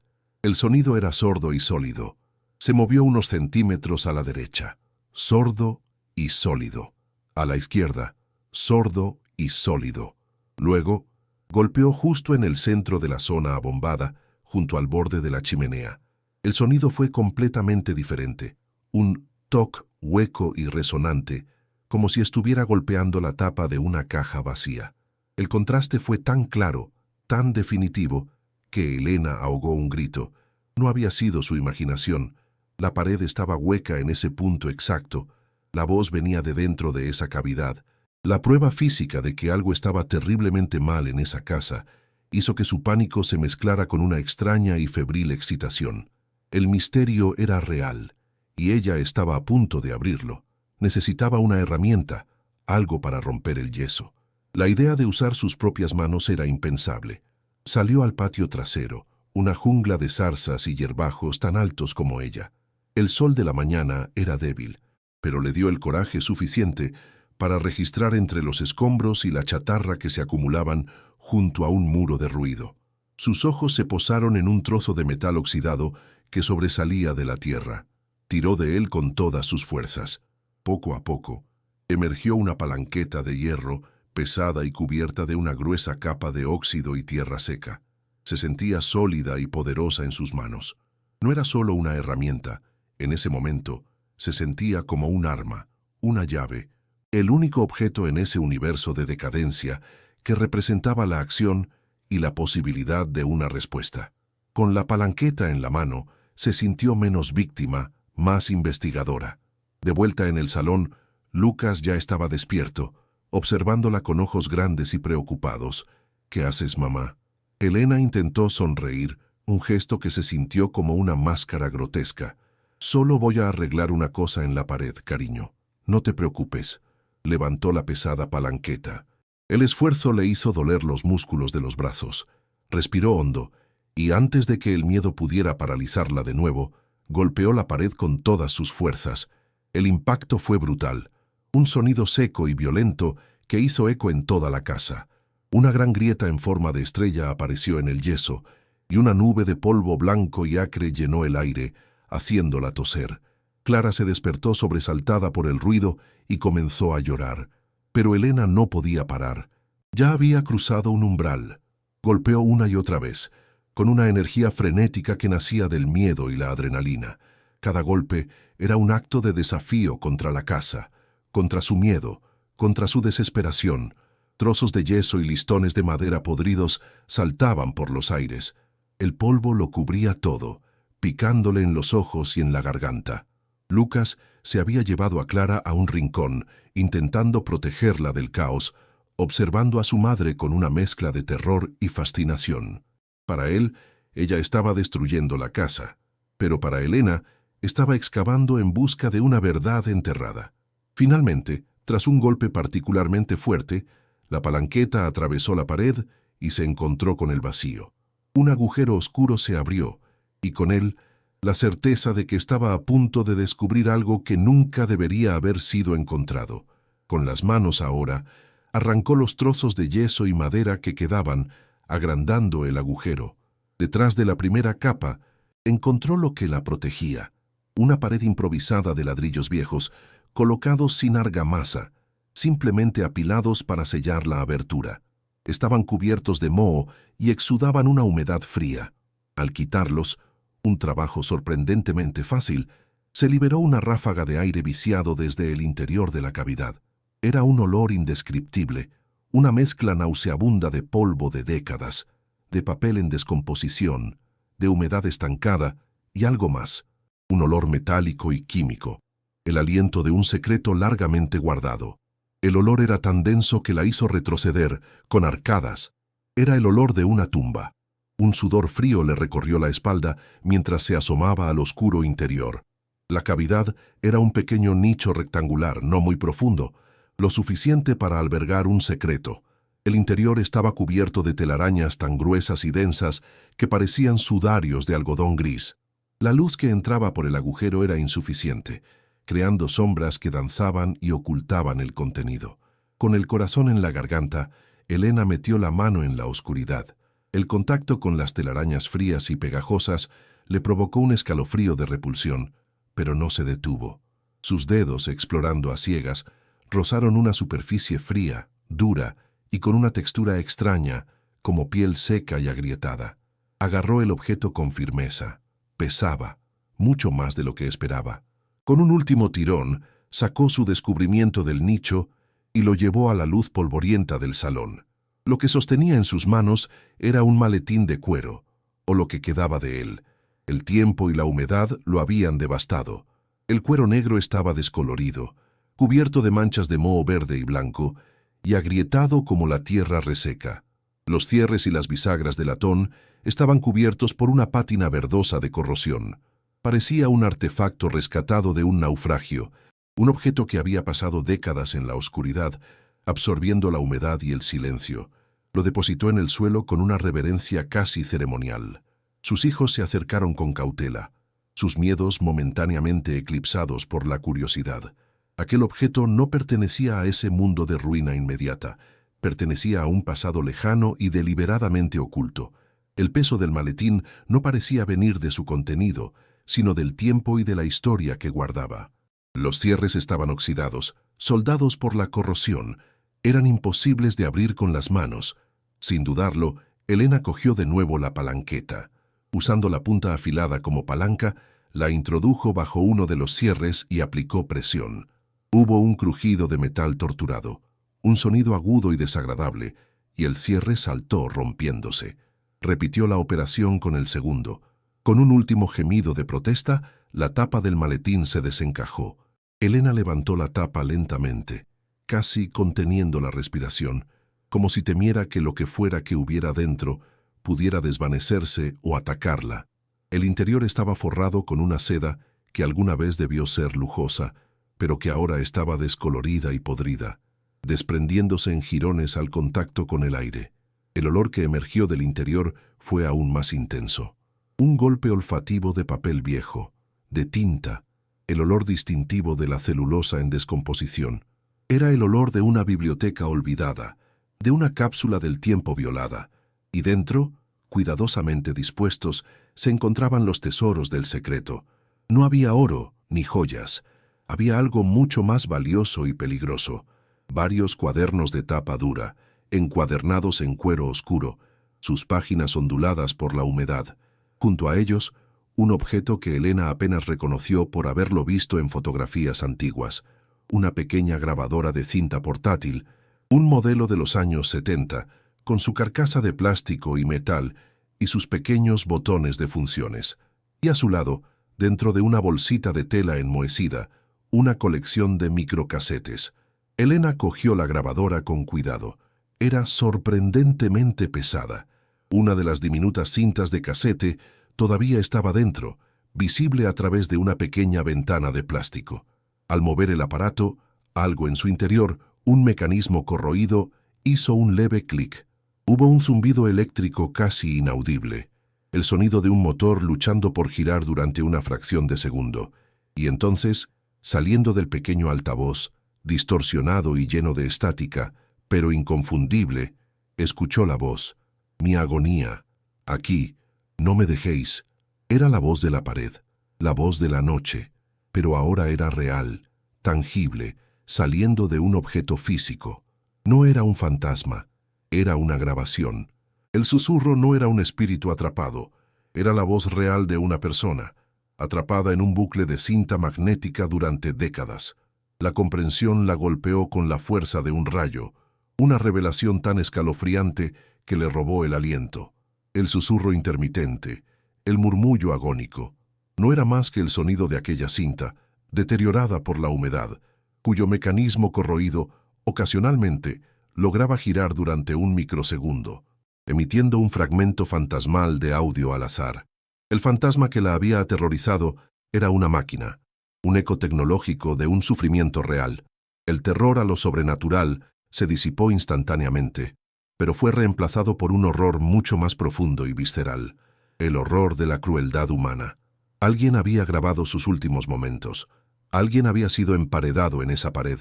El sonido era sordo y sólido. Se movió unos centímetros a la derecha, sordo y sólido. A la izquierda, sordo y sólido. Luego, golpeó justo en el centro de la zona abombada, junto al borde de la chimenea. El sonido fue completamente diferente, un toc hueco y resonante, como si estuviera golpeando la tapa de una caja vacía. El contraste fue tan claro, tan definitivo, que Elena ahogó un grito. No había sido su imaginación. La pared estaba hueca en ese punto exacto. La voz venía de dentro de esa cavidad. La prueba física de que algo estaba terriblemente mal en esa casa hizo que su pánico se mezclara con una extraña y febril excitación. El misterio era real, y ella estaba a punto de abrirlo. Necesitaba una herramienta, algo para romper el yeso. La idea de usar sus propias manos era impensable. Salió al patio trasero, una jungla de zarzas y hierbajos tan altos como ella. El sol de la mañana era débil, pero le dio el coraje suficiente para registrar entre los escombros y la chatarra que se acumulaban junto a un muro de ruido. Sus ojos se posaron en un trozo de metal oxidado que sobresalía de la tierra. Tiró de él con todas sus fuerzas. Poco a poco, emergió una palanqueta de hierro pesada y cubierta de una gruesa capa de óxido y tierra seca. Se sentía sólida y poderosa en sus manos. No era solo una herramienta. En ese momento, se sentía como un arma, una llave, el único objeto en ese universo de decadencia que representaba la acción y la posibilidad de una respuesta. Con la palanqueta en la mano, se sintió menos víctima, más investigadora. De vuelta en el salón, Lucas ya estaba despierto, observándola con ojos grandes y preocupados. «¿Qué haces, mamá?» Elena intentó sonreír, un gesto que se sintió como una máscara grotesca. «Solo voy a arreglar una cosa en la pared, cariño. No te preocupes». Levantó la pesada palanqueta. El esfuerzo le hizo doler los músculos de los brazos. Respiró hondo, y antes de que el miedo pudiera paralizarla de nuevo, golpeó la pared con todas sus fuerzas. El impacto fue brutal. Un sonido seco y violento que hizo eco en toda la casa. Una gran grieta en forma de estrella apareció en el yeso, y una nube de polvo blanco y acre llenó el aire, haciéndola toser. Clara se despertó sobresaltada por el ruido y comenzó a llorar. Pero Elena no podía parar. Ya había cruzado un umbral. Golpeó una y otra vez, con una energía frenética que nacía del miedo y la adrenalina. Cada golpe era un acto de desafío contra la casa, contra su miedo, contra su desesperación. Trozos de yeso y listones de madera podridos saltaban por los aires. El polvo lo cubría todo, picándole en los ojos y en la garganta. Lucas se había llevado a Clara a un rincón, intentando protegerla del caos, observando a su madre con una mezcla de terror y fascinación. Para él, ella estaba destruyendo la casa, pero para Elena, estaba excavando en busca de una verdad enterrada. Finalmente, tras un golpe particularmente fuerte, la palanqueta atravesó la pared y se encontró con el vacío. Un agujero oscuro se abrió, y con él, la certeza de que estaba a punto de descubrir algo que nunca debería haber sido encontrado. Con las manos ahora, arrancó los trozos de yeso y madera que quedaban, agrandando el agujero. Detrás de la primera capa, encontró lo que la protegía, una pared improvisada de ladrillos viejos, colocados sin argamasa, simplemente apilados para sellar la abertura. Estaban cubiertos de moho y exudaban una humedad fría. Al quitarlos, un trabajo sorprendentemente fácil, se liberó una ráfaga de aire viciado desde el interior de la cavidad. Era un olor indescriptible, una mezcla nauseabunda de polvo de décadas, de papel en descomposición, de humedad estancada y algo más, un olor metálico y químico, el aliento de un secreto largamente guardado. El olor era tan denso que la hizo retroceder, con arcadas. Era el olor de una tumba. Un sudor frío le recorrió la espalda mientras se asomaba al oscuro interior. La cavidad era un pequeño nicho rectangular, no muy profundo, lo suficiente para albergar un secreto. El interior estaba cubierto de telarañas tan gruesas y densas que parecían sudarios de algodón gris. La luz que entraba por el agujero era insuficiente, creando sombras que danzaban y ocultaban el contenido. Con el corazón en la garganta, Elena metió la mano en la oscuridad. El contacto con las telarañas frías y pegajosas le provocó un escalofrío de repulsión, pero no se detuvo. Sus dedos, explorando a ciegas, rozaron una superficie fría, dura y con una textura extraña, como piel seca y agrietada. Agarró el objeto con firmeza. Pesaba, mucho más de lo que esperaba. Con un último tirón, sacó su descubrimiento del nicho y lo llevó a la luz polvorienta del salón. Lo que sostenía en sus manos era un maletín de cuero, o lo que quedaba de él. El tiempo y la humedad lo habían devastado. El cuero negro estaba descolorido, cubierto de manchas de moho verde y blanco, y agrietado como la tierra reseca. Los cierres y las bisagras de latón estaban cubiertos por una pátina verdosa de corrosión. Parecía un artefacto rescatado de un naufragio, un objeto que había pasado décadas en la oscuridad, absorbiendo la humedad y el silencio. Lo depositó en el suelo con una reverencia casi ceremonial. Sus hijos se acercaron con cautela, sus miedos momentáneamente eclipsados por la curiosidad. Aquel objeto no pertenecía a ese mundo de ruina inmediata, pertenecía a un pasado lejano y deliberadamente oculto. El peso del maletín no parecía venir de su contenido, sino del tiempo y de la historia que guardaba. Los cierres estaban oxidados, soldados por la corrosión. Eran imposibles de abrir con las manos. Sin dudarlo, Elena cogió de nuevo la palanqueta. Usando la punta afilada como palanca, la introdujo bajo uno de los cierres y aplicó presión. Hubo un crujido de metal torturado, un sonido agudo y desagradable, y el cierre saltó rompiéndose. Repitió la operación con el segundo. Con un último gemido de protesta, la tapa del maletín se desencajó. Elena levantó la tapa lentamente, casi conteniendo la respiración, como si temiera que lo que fuera que hubiera dentro pudiera desvanecerse o atacarla. El interior estaba forrado con una seda que alguna vez debió ser lujosa, pero que ahora estaba descolorida y podrida, desprendiéndose en jirones al contacto con el aire. El olor que emergió del interior fue aún más intenso. Un golpe olfativo de papel viejo, de tinta, el olor distintivo de la celulosa en descomposición. Era el olor de una biblioteca olvidada, de una cápsula del tiempo violada, y dentro, cuidadosamente dispuestos, se encontraban los tesoros del secreto. No había oro ni joyas, había algo mucho más valioso y peligroso. Varios cuadernos de tapa dura, encuadernados en cuero oscuro, sus páginas onduladas por la humedad. Junto a ellos, un objeto que Elena apenas reconoció por haberlo visto en fotografías antiguas, una pequeña grabadora de cinta portátil, un modelo de los años 70, con su carcasa de plástico y metal y sus pequeños botones de funciones. Y a su lado, dentro de una bolsita de tela enmohecida, una colección de microcasetes. Elena cogió la grabadora con cuidado. Era sorprendentemente pesada. Una de las diminutas cintas de casete todavía estaba dentro, visible a través de una pequeña ventana de plástico. Al mover el aparato, algo en su interior, un mecanismo corroído, hizo un leve clic. Hubo un zumbido eléctrico casi inaudible, el sonido de un motor luchando por girar durante una fracción de segundo, y entonces, saliendo del pequeño altavoz, distorsionado y lleno de estática, pero inconfundible, escuchó la voz. Mi agonía. Aquí. No me dejéis. Era la voz de la pared, la voz de la noche, pero ahora era real, tangible, saliendo de un objeto físico. No era un fantasma, era una grabación. El susurro no era un espíritu atrapado, era la voz real de una persona, atrapada en un bucle de cinta magnética durante décadas. La comprensión la golpeó con la fuerza de un rayo, una revelación tan escalofriante que le robó el aliento. El susurro intermitente, el murmullo agónico, no era más que el sonido de aquella cinta, deteriorada por la humedad, cuyo mecanismo corroído, ocasionalmente, lograba girar durante un microsegundo, emitiendo un fragmento fantasmal de audio al azar. El fantasma que la había aterrorizado era una máquina, un eco tecnológico de un sufrimiento real. El terror a lo sobrenatural se disipó instantáneamente, pero fue reemplazado por un horror mucho más profundo y visceral, el horror de la crueldad humana. Alguien había grabado sus últimos momentos. Alguien había sido emparedado en esa pared,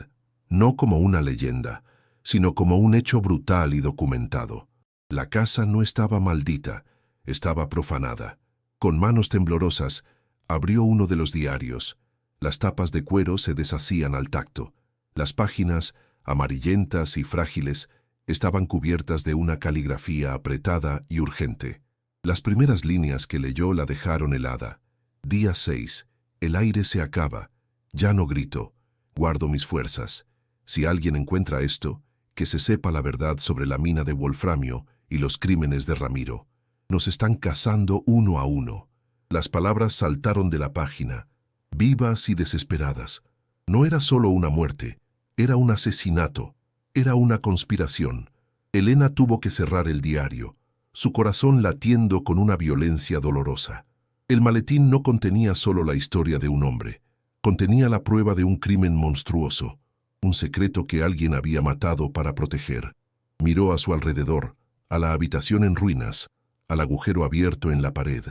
no como una leyenda, sino como un hecho brutal y documentado. La casa no estaba maldita, estaba profanada. Con manos temblorosas, abrió uno de los diarios. Las tapas de cuero se deshacían al tacto. Las páginas, amarillentas y frágiles, estaban cubiertas de una caligrafía apretada y urgente. Las primeras líneas que leyó la dejaron helada. Día 6. El aire se acaba. Ya no grito. Guardo mis fuerzas. Si alguien encuentra esto, que se sepa la verdad sobre la mina de wolframio y los crímenes de Ramiro. Nos están cazando uno a uno. Las palabras saltaron de la página, vivas y desesperadas. No era solo una muerte, era un asesinato, era una conspiración. Elena tuvo que cerrar el diario, su corazón latiendo con una violencia dolorosa. El maletín no contenía solo la historia de un hombre, contenía la prueba de un crimen monstruoso, un secreto que alguien había matado para proteger. Miró a su alrededor, a la habitación en ruinas, al agujero abierto en la pared,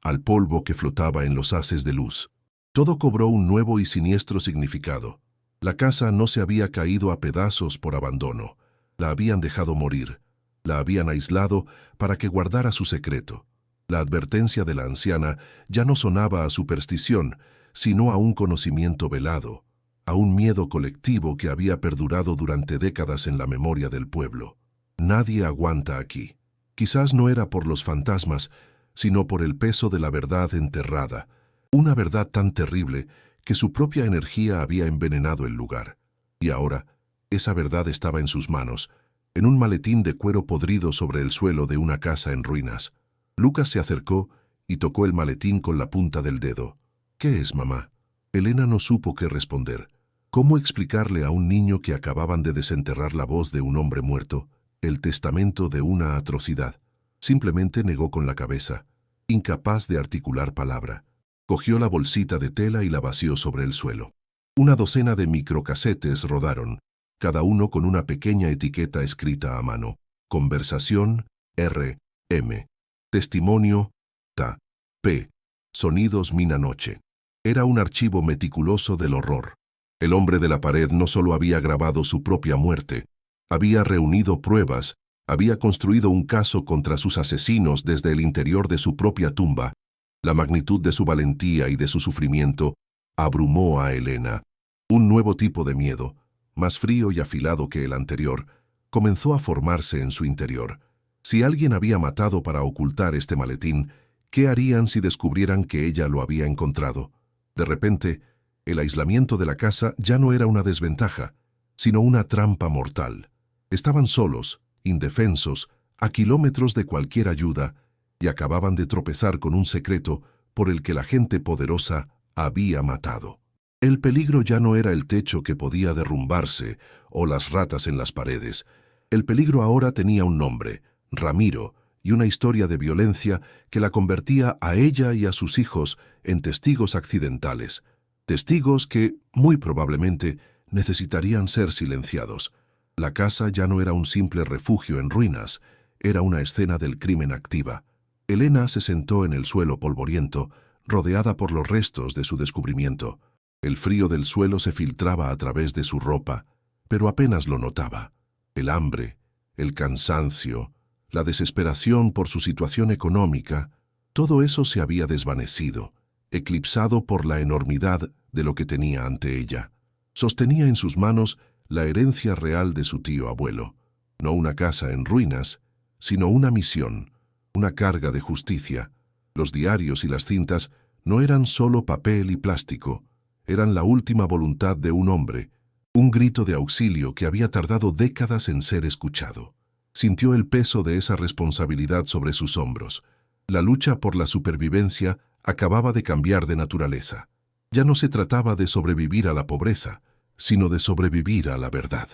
al polvo que flotaba en los haces de luz. Todo cobró un nuevo y siniestro significado. La casa no se había caído a pedazos por abandono. La habían dejado morir. La habían aislado para que guardara su secreto. La advertencia de la anciana ya no sonaba a superstición, sino a un conocimiento velado, a un miedo colectivo que había perdurado durante décadas en la memoria del pueblo. Nadie aguanta aquí. Quizás no era por los fantasmas, sino por el peso de la verdad enterrada, una verdad tan terrible que su propia energía había envenenado el lugar. Y ahora, esa verdad estaba en sus manos, en un maletín de cuero podrido sobre el suelo de una casa en ruinas. Lucas se acercó y tocó el maletín con la punta del dedo. «¿Qué es, mamá?» Elena no supo qué responder. ¿Cómo explicarle a un niño que acababan de desenterrar la voz de un hombre muerto, el testamento de una atrocidad? Simplemente negó con la cabeza, incapaz de articular palabra. Cogió la bolsita de tela y la vació sobre el suelo. Una docena de microcasetes rodaron, cada uno con una pequeña etiqueta escrita a mano. Conversación, R.M. Testimonio, T.P. Sonidos Mina Noche. Era un archivo meticuloso del horror. El hombre de la pared no solo había grabado su propia muerte, había reunido pruebas, había construido un caso contra sus asesinos desde el interior de su propia tumba. La magnitud de su valentía y de su sufrimiento abrumó a Elena. Un nuevo tipo de miedo, más frío y afilado que el anterior, comenzó a formarse en su interior. Si alguien había matado para ocultar este maletín, ¿qué harían si descubrieran que ella lo había encontrado? De repente, el aislamiento de la casa ya no era una desventaja, sino una trampa mortal. Estaban solos, indefensos, a kilómetros de cualquier ayuda, y acababan de tropezar con un secreto por el que la gente poderosa había matado. El peligro ya no era el techo que podía derrumbarse o las ratas en las paredes. El peligro ahora tenía un nombre, Ramiro, y una historia de violencia que la convertía a ella y a sus hijos en testigos accidentales, testigos que, muy probablemente, necesitarían ser silenciados. La casa ya no era un simple refugio en ruinas, era una escena del crimen activa. Elena se sentó en el suelo polvoriento, rodeada por los restos de su descubrimiento. El frío del suelo se filtraba a través de su ropa, pero apenas lo notaba. El hambre, el cansancio, la desesperación por su situación económica, todo eso se había desvanecido, eclipsado por la enormidad de lo que tenía ante ella. Sostenía en sus manos la herencia real de su tío abuelo, no una casa en ruinas, sino una misión, una carga de justicia. Los diarios y las cintas no eran solo papel y plástico, eran la última voluntad de un hombre, un grito de auxilio que había tardado décadas en ser escuchado. Sintió el peso de esa responsabilidad sobre sus hombros. La lucha por la supervivencia acababa de cambiar de naturaleza. Ya no se trataba de sobrevivir a la pobreza, sino de sobrevivir a la verdad.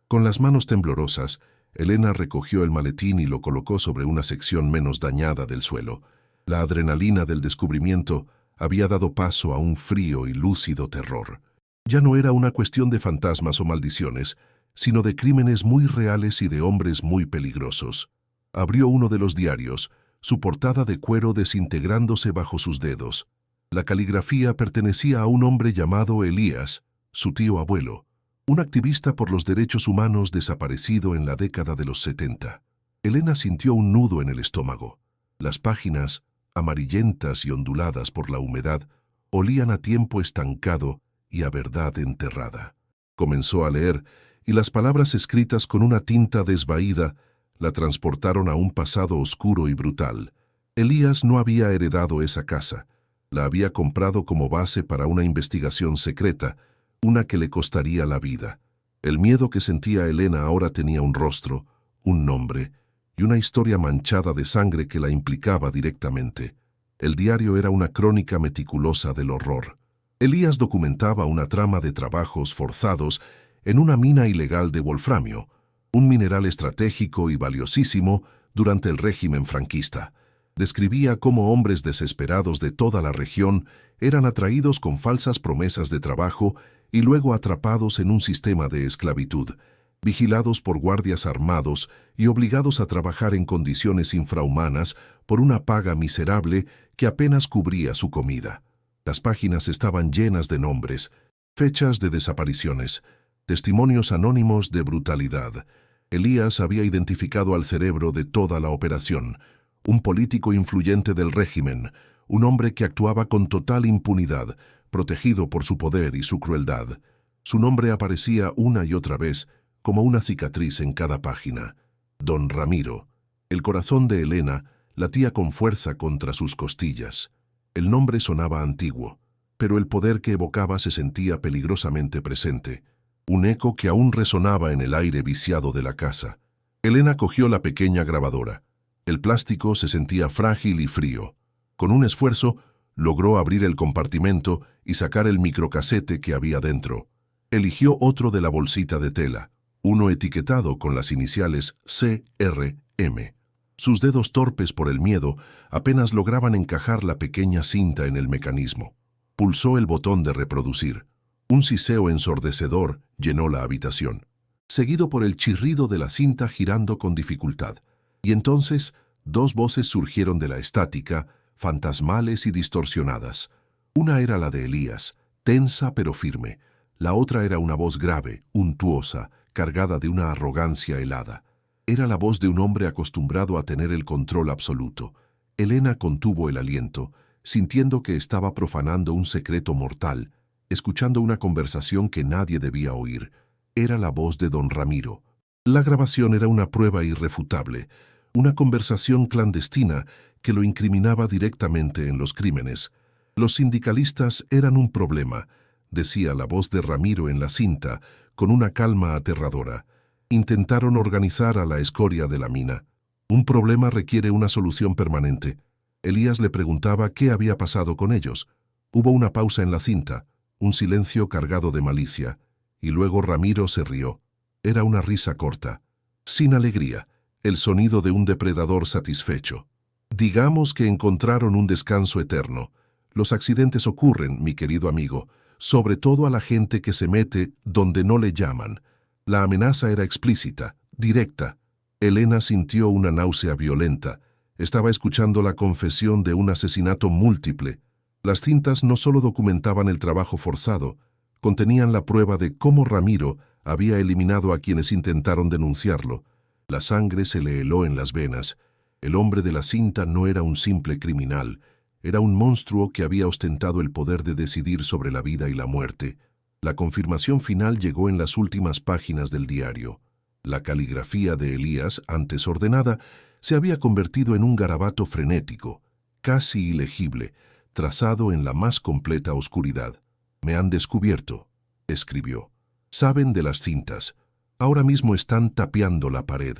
Con las manos temblorosas, Elena recogió el maletín y lo colocó sobre una sección menos dañada del suelo. La adrenalina del descubrimiento había dado paso a un frío y lúcido terror. Ya no era una cuestión de fantasmas o maldiciones, sino de crímenes muy reales y de hombres muy peligrosos. Abrió uno de los diarios, su portada de cuero desintegrándose bajo sus dedos. La caligrafía pertenecía a un hombre llamado Elías, su tío abuelo, un activista por los derechos humanos desaparecido en la década de los 70. Elena sintió un nudo en el estómago. Las páginas, amarillentas y onduladas por la humedad, olían a tiempo estancado y a verdad enterrada. Comenzó a leer, y las palabras escritas con una tinta desvaída la transportaron a un pasado oscuro y brutal. Elías no había heredado esa casa. La había comprado como base para una investigación secreta, una que le costaría la vida. El miedo que sentía Elena ahora tenía un rostro, un nombre y una historia manchada de sangre que la implicaba directamente. El diario era una crónica meticulosa del horror. Elías documentaba una trama de trabajos forzados en una mina ilegal de wolframio, un mineral estratégico y valiosísimo durante el régimen franquista. Describía cómo hombres desesperados de toda la región eran atraídos con falsas promesas de trabajo y luego atrapados en un sistema de esclavitud, vigilados por guardias armados y obligados a trabajar en condiciones infrahumanas por una paga miserable que apenas cubría su comida. Las páginas estaban llenas de nombres, fechas de desapariciones, testimonios anónimos de brutalidad. Elías había identificado al cerebro de toda la operación, un político influyente del régimen, un hombre que actuaba con total impunidad, protegido por su poder y su crueldad. Su nombre aparecía una y otra vez, como una cicatriz en cada página. Don Ramiro. El corazón de Elena latía con fuerza contra sus costillas. El nombre sonaba antiguo, pero el poder que evocaba se sentía peligrosamente presente, un eco que aún resonaba en el aire viciado de la casa. Elena cogió la pequeña grabadora. El plástico se sentía frágil y frío. Con un esfuerzo, logró abrir el compartimento y sacar el microcasete que había dentro. Eligió otro de la bolsita de tela, uno etiquetado con las iniciales CRM. Sus dedos torpes por el miedo apenas lograban encajar la pequeña cinta en el mecanismo. Pulsó el botón de reproducir. Un siseo ensordecedor llenó la habitación, seguido por el chirrido de la cinta girando con dificultad. Y entonces, dos voces surgieron de la estática, fantasmales y distorsionadas. Una era la de Elías, tensa pero firme. La otra era una voz grave, untuosa, cargada de una arrogancia helada. Era la voz de un hombre acostumbrado a tener el control absoluto. Elena contuvo el aliento, sintiendo que estaba profanando un secreto mortal, escuchando una conversación que nadie debía oír. Era la voz de don Ramiro. La grabación era una prueba irrefutable, una conversación clandestina que lo incriminaba directamente en los crímenes. Los sindicalistas eran un problema, decía la voz de Ramiro en la cinta, con una calma aterradora. Intentaron organizar a la escoria de la mina. Un problema requiere una solución permanente. Elías le preguntaba qué había pasado con ellos. Hubo una pausa en la cinta, un silencio cargado de malicia, y luego Ramiro se rió. Era una risa corta, sin alegría, el sonido de un depredador satisfecho. Digamos que encontraron un descanso eterno. Los accidentes ocurren, mi querido amigo, sobre todo a la gente que se mete donde no le llaman. La amenaza era explícita, directa. Elena sintió una náusea violenta. Estaba escuchando la confesión de un asesinato múltiple. Las cintas no solo documentaban el trabajo forzado, contenían la prueba de cómo Ramiro había eliminado a quienes intentaron denunciarlo. La sangre se le heló en las venas. El hombre de la cinta no era un simple criminal, era un monstruo que había ostentado el poder de decidir sobre la vida y la muerte. La confirmación final llegó en las últimas páginas del diario. La caligrafía de Elías, antes ordenada, se había convertido en un garabato frenético, casi ilegible, trazado en la más completa oscuridad. «Me han descubierto», escribió. «Saben de las cintas. Ahora mismo están tapiando la pared».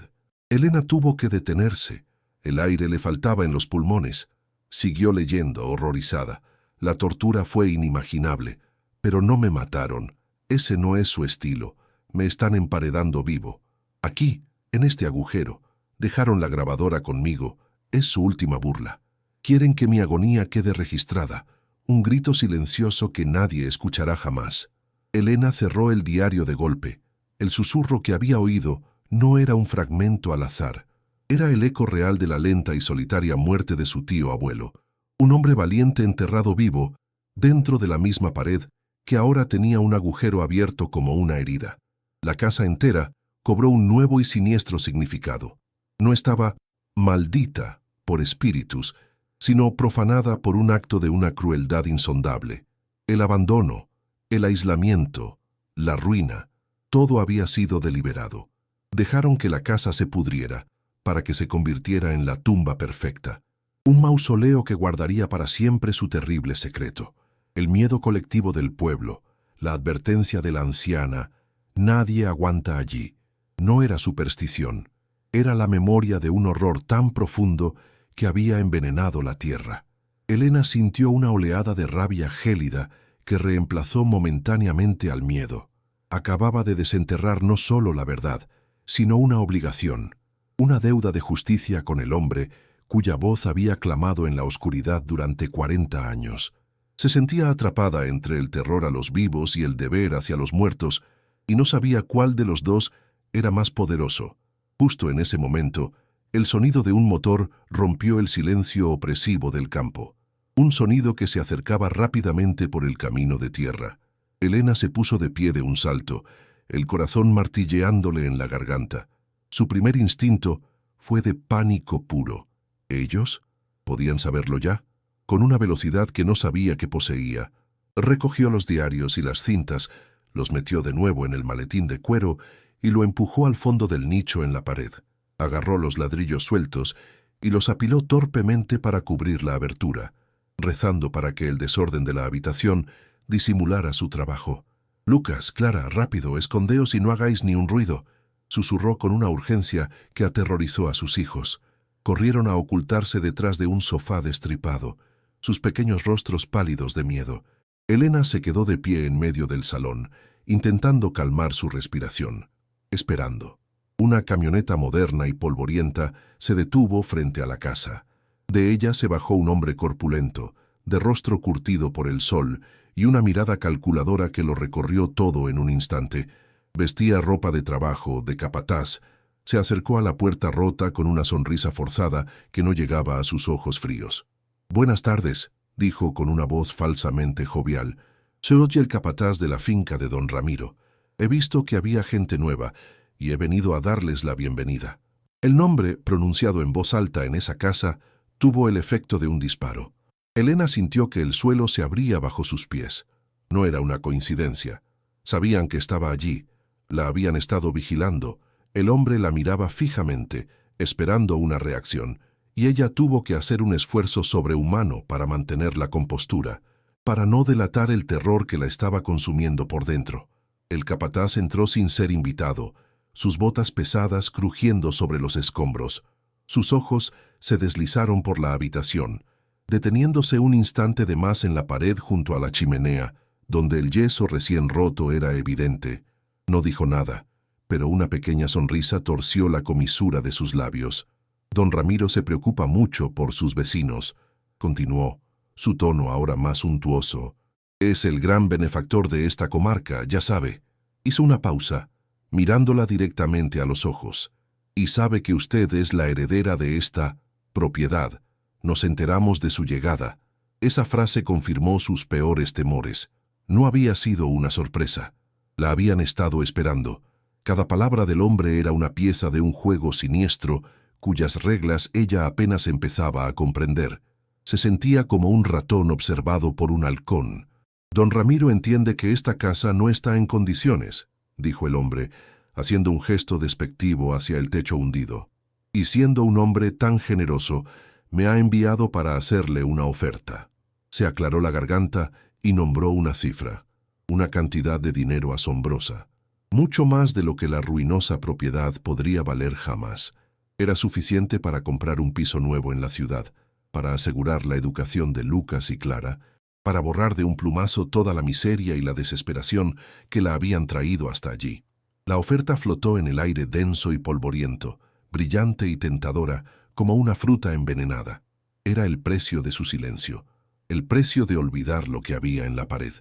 Elena tuvo que detenerse. El aire le faltaba en los pulmones. Siguió leyendo, horrorizada. La tortura fue inimaginable. «Pero no me mataron. Ese no es su estilo. Me están emparedando vivo. Aquí, en este agujero. Dejaron la grabadora conmigo. Es su última burla. Quieren que mi agonía quede registrada. Un grito silencioso que nadie escuchará jamás». Elena cerró el diario de golpe. El susurro que había oído no era un fragmento al azar. Era el eco real de la lenta y solitaria muerte de su tío abuelo, un hombre valiente enterrado vivo dentro de la misma pared que ahora tenía un agujero abierto como una herida. La casa entera cobró un nuevo y siniestro significado. No estaba maldita por espíritus, sino profanada por un acto de una crueldad insondable. El abandono, el aislamiento, la ruina, todo había sido deliberado. Dejaron que la casa se pudriera para que se convirtiera en la tumba perfecta, un mausoleo que guardaría para siempre su terrible secreto. El miedo colectivo del pueblo, la advertencia de la anciana, nadie aguanta allí. No era superstición, era la memoria de un horror tan profundo que había envenenado la tierra. Elena sintió una oleada de rabia gélida que reemplazó momentáneamente al miedo. Acababa de desenterrar no solo la verdad, sino una obligación, una deuda de justicia con el hombre cuya voz había clamado en la oscuridad durante 40 años. Se sentía atrapada entre el terror a los vivos y el deber hacia los muertos, y no sabía cuál de los dos era más poderoso. Justo en ese momento, el sonido de un motor rompió el silencio opresivo del campo. Un sonido que se acercaba rápidamente por el camino de tierra. Elena se puso de pie de un salto, el corazón martilleándole en la garganta. Su primer instinto fue de pánico puro. ¿Ellos? ¿Podían saberlo ya? Con una velocidad que no sabía que poseía. Recogió los diarios y las cintas, los metió de nuevo en el maletín de cuero y lo empujó al fondo del nicho en la pared. Agarró los ladrillos sueltos y los apiló torpemente para cubrir la abertura, rezando para que el desorden de la habitación disimulara su trabajo. «Lucas, Clara, rápido, escondeos y no hagáis ni un ruido», susurró con una urgencia que aterrorizó a sus hijos. Corrieron a ocultarse detrás de un sofá destripado, sus pequeños rostros pálidos de miedo. Elena se quedó de pie en medio del salón, intentando calmar su respiración, esperando. Una camioneta moderna y polvorienta se detuvo frente a la casa. De ella se bajó un hombre corpulento, de rostro curtido por el sol y una mirada calculadora que lo recorrió todo en un instante. Vestía ropa de trabajo, de capataz. Se acercó a la puerta rota con una sonrisa forzada que no llegaba a sus ojos fríos. «Buenas tardes», dijo con una voz falsamente jovial. «Soy el capataz de la finca de don Ramiro. He visto que había gente nueva y he venido a darles la bienvenida». El nombre, pronunciado en voz alta en esa casa, tuvo el efecto de un disparo. Elena sintió que el suelo se abría bajo sus pies. No era una coincidencia. Sabían que estaba allí. La habían estado vigilando. El hombre la miraba fijamente, esperando una reacción, y ella tuvo que hacer un esfuerzo sobrehumano para mantener la compostura, para no delatar el terror que la estaba consumiendo por dentro. El capataz entró sin ser invitado, sus botas pesadas crujiendo sobre los escombros. Sus ojos se deslizaron por la habitación, deteniéndose un instante de más en la pared junto a la chimenea, donde el yeso recién roto era evidente. No dijo nada, pero una pequeña sonrisa torció la comisura de sus labios. «Don Ramiro se preocupa mucho por sus vecinos», continuó, su tono ahora más untuoso. «Es el gran benefactor de esta comarca, ya sabe». Hizo una pausa, mirándola directamente a los ojos. «Y sabe que usted es la heredera de esta propiedad. Nos enteramos de su llegada». Esa frase confirmó sus peores temores. No había sido una sorpresa. La habían estado esperando. Cada palabra del hombre era una pieza de un juego siniestro cuyas reglas ella apenas empezaba a comprender. Se sentía como un ratón observado por un halcón. «Don Ramiro entiende que esta casa no está en condiciones», dijo el hombre, haciendo un gesto despectivo hacia el techo hundido. «Y siendo un hombre tan generoso, me ha enviado para hacerle una oferta». Se aclaró la garganta y nombró una cifra, una cantidad de dinero asombrosa. Mucho más de lo que la ruinosa propiedad podría valer jamás. Era suficiente para comprar un piso nuevo en la ciudad, para asegurar la educación de Lucas y Clara, para borrar de un plumazo toda la miseria y la desesperación que la habían traído hasta allí. La oferta flotó en el aire denso y polvoriento, brillante y tentadora, como una fruta envenenada. Era el precio de su silencio, el precio de olvidar lo que había en la pared.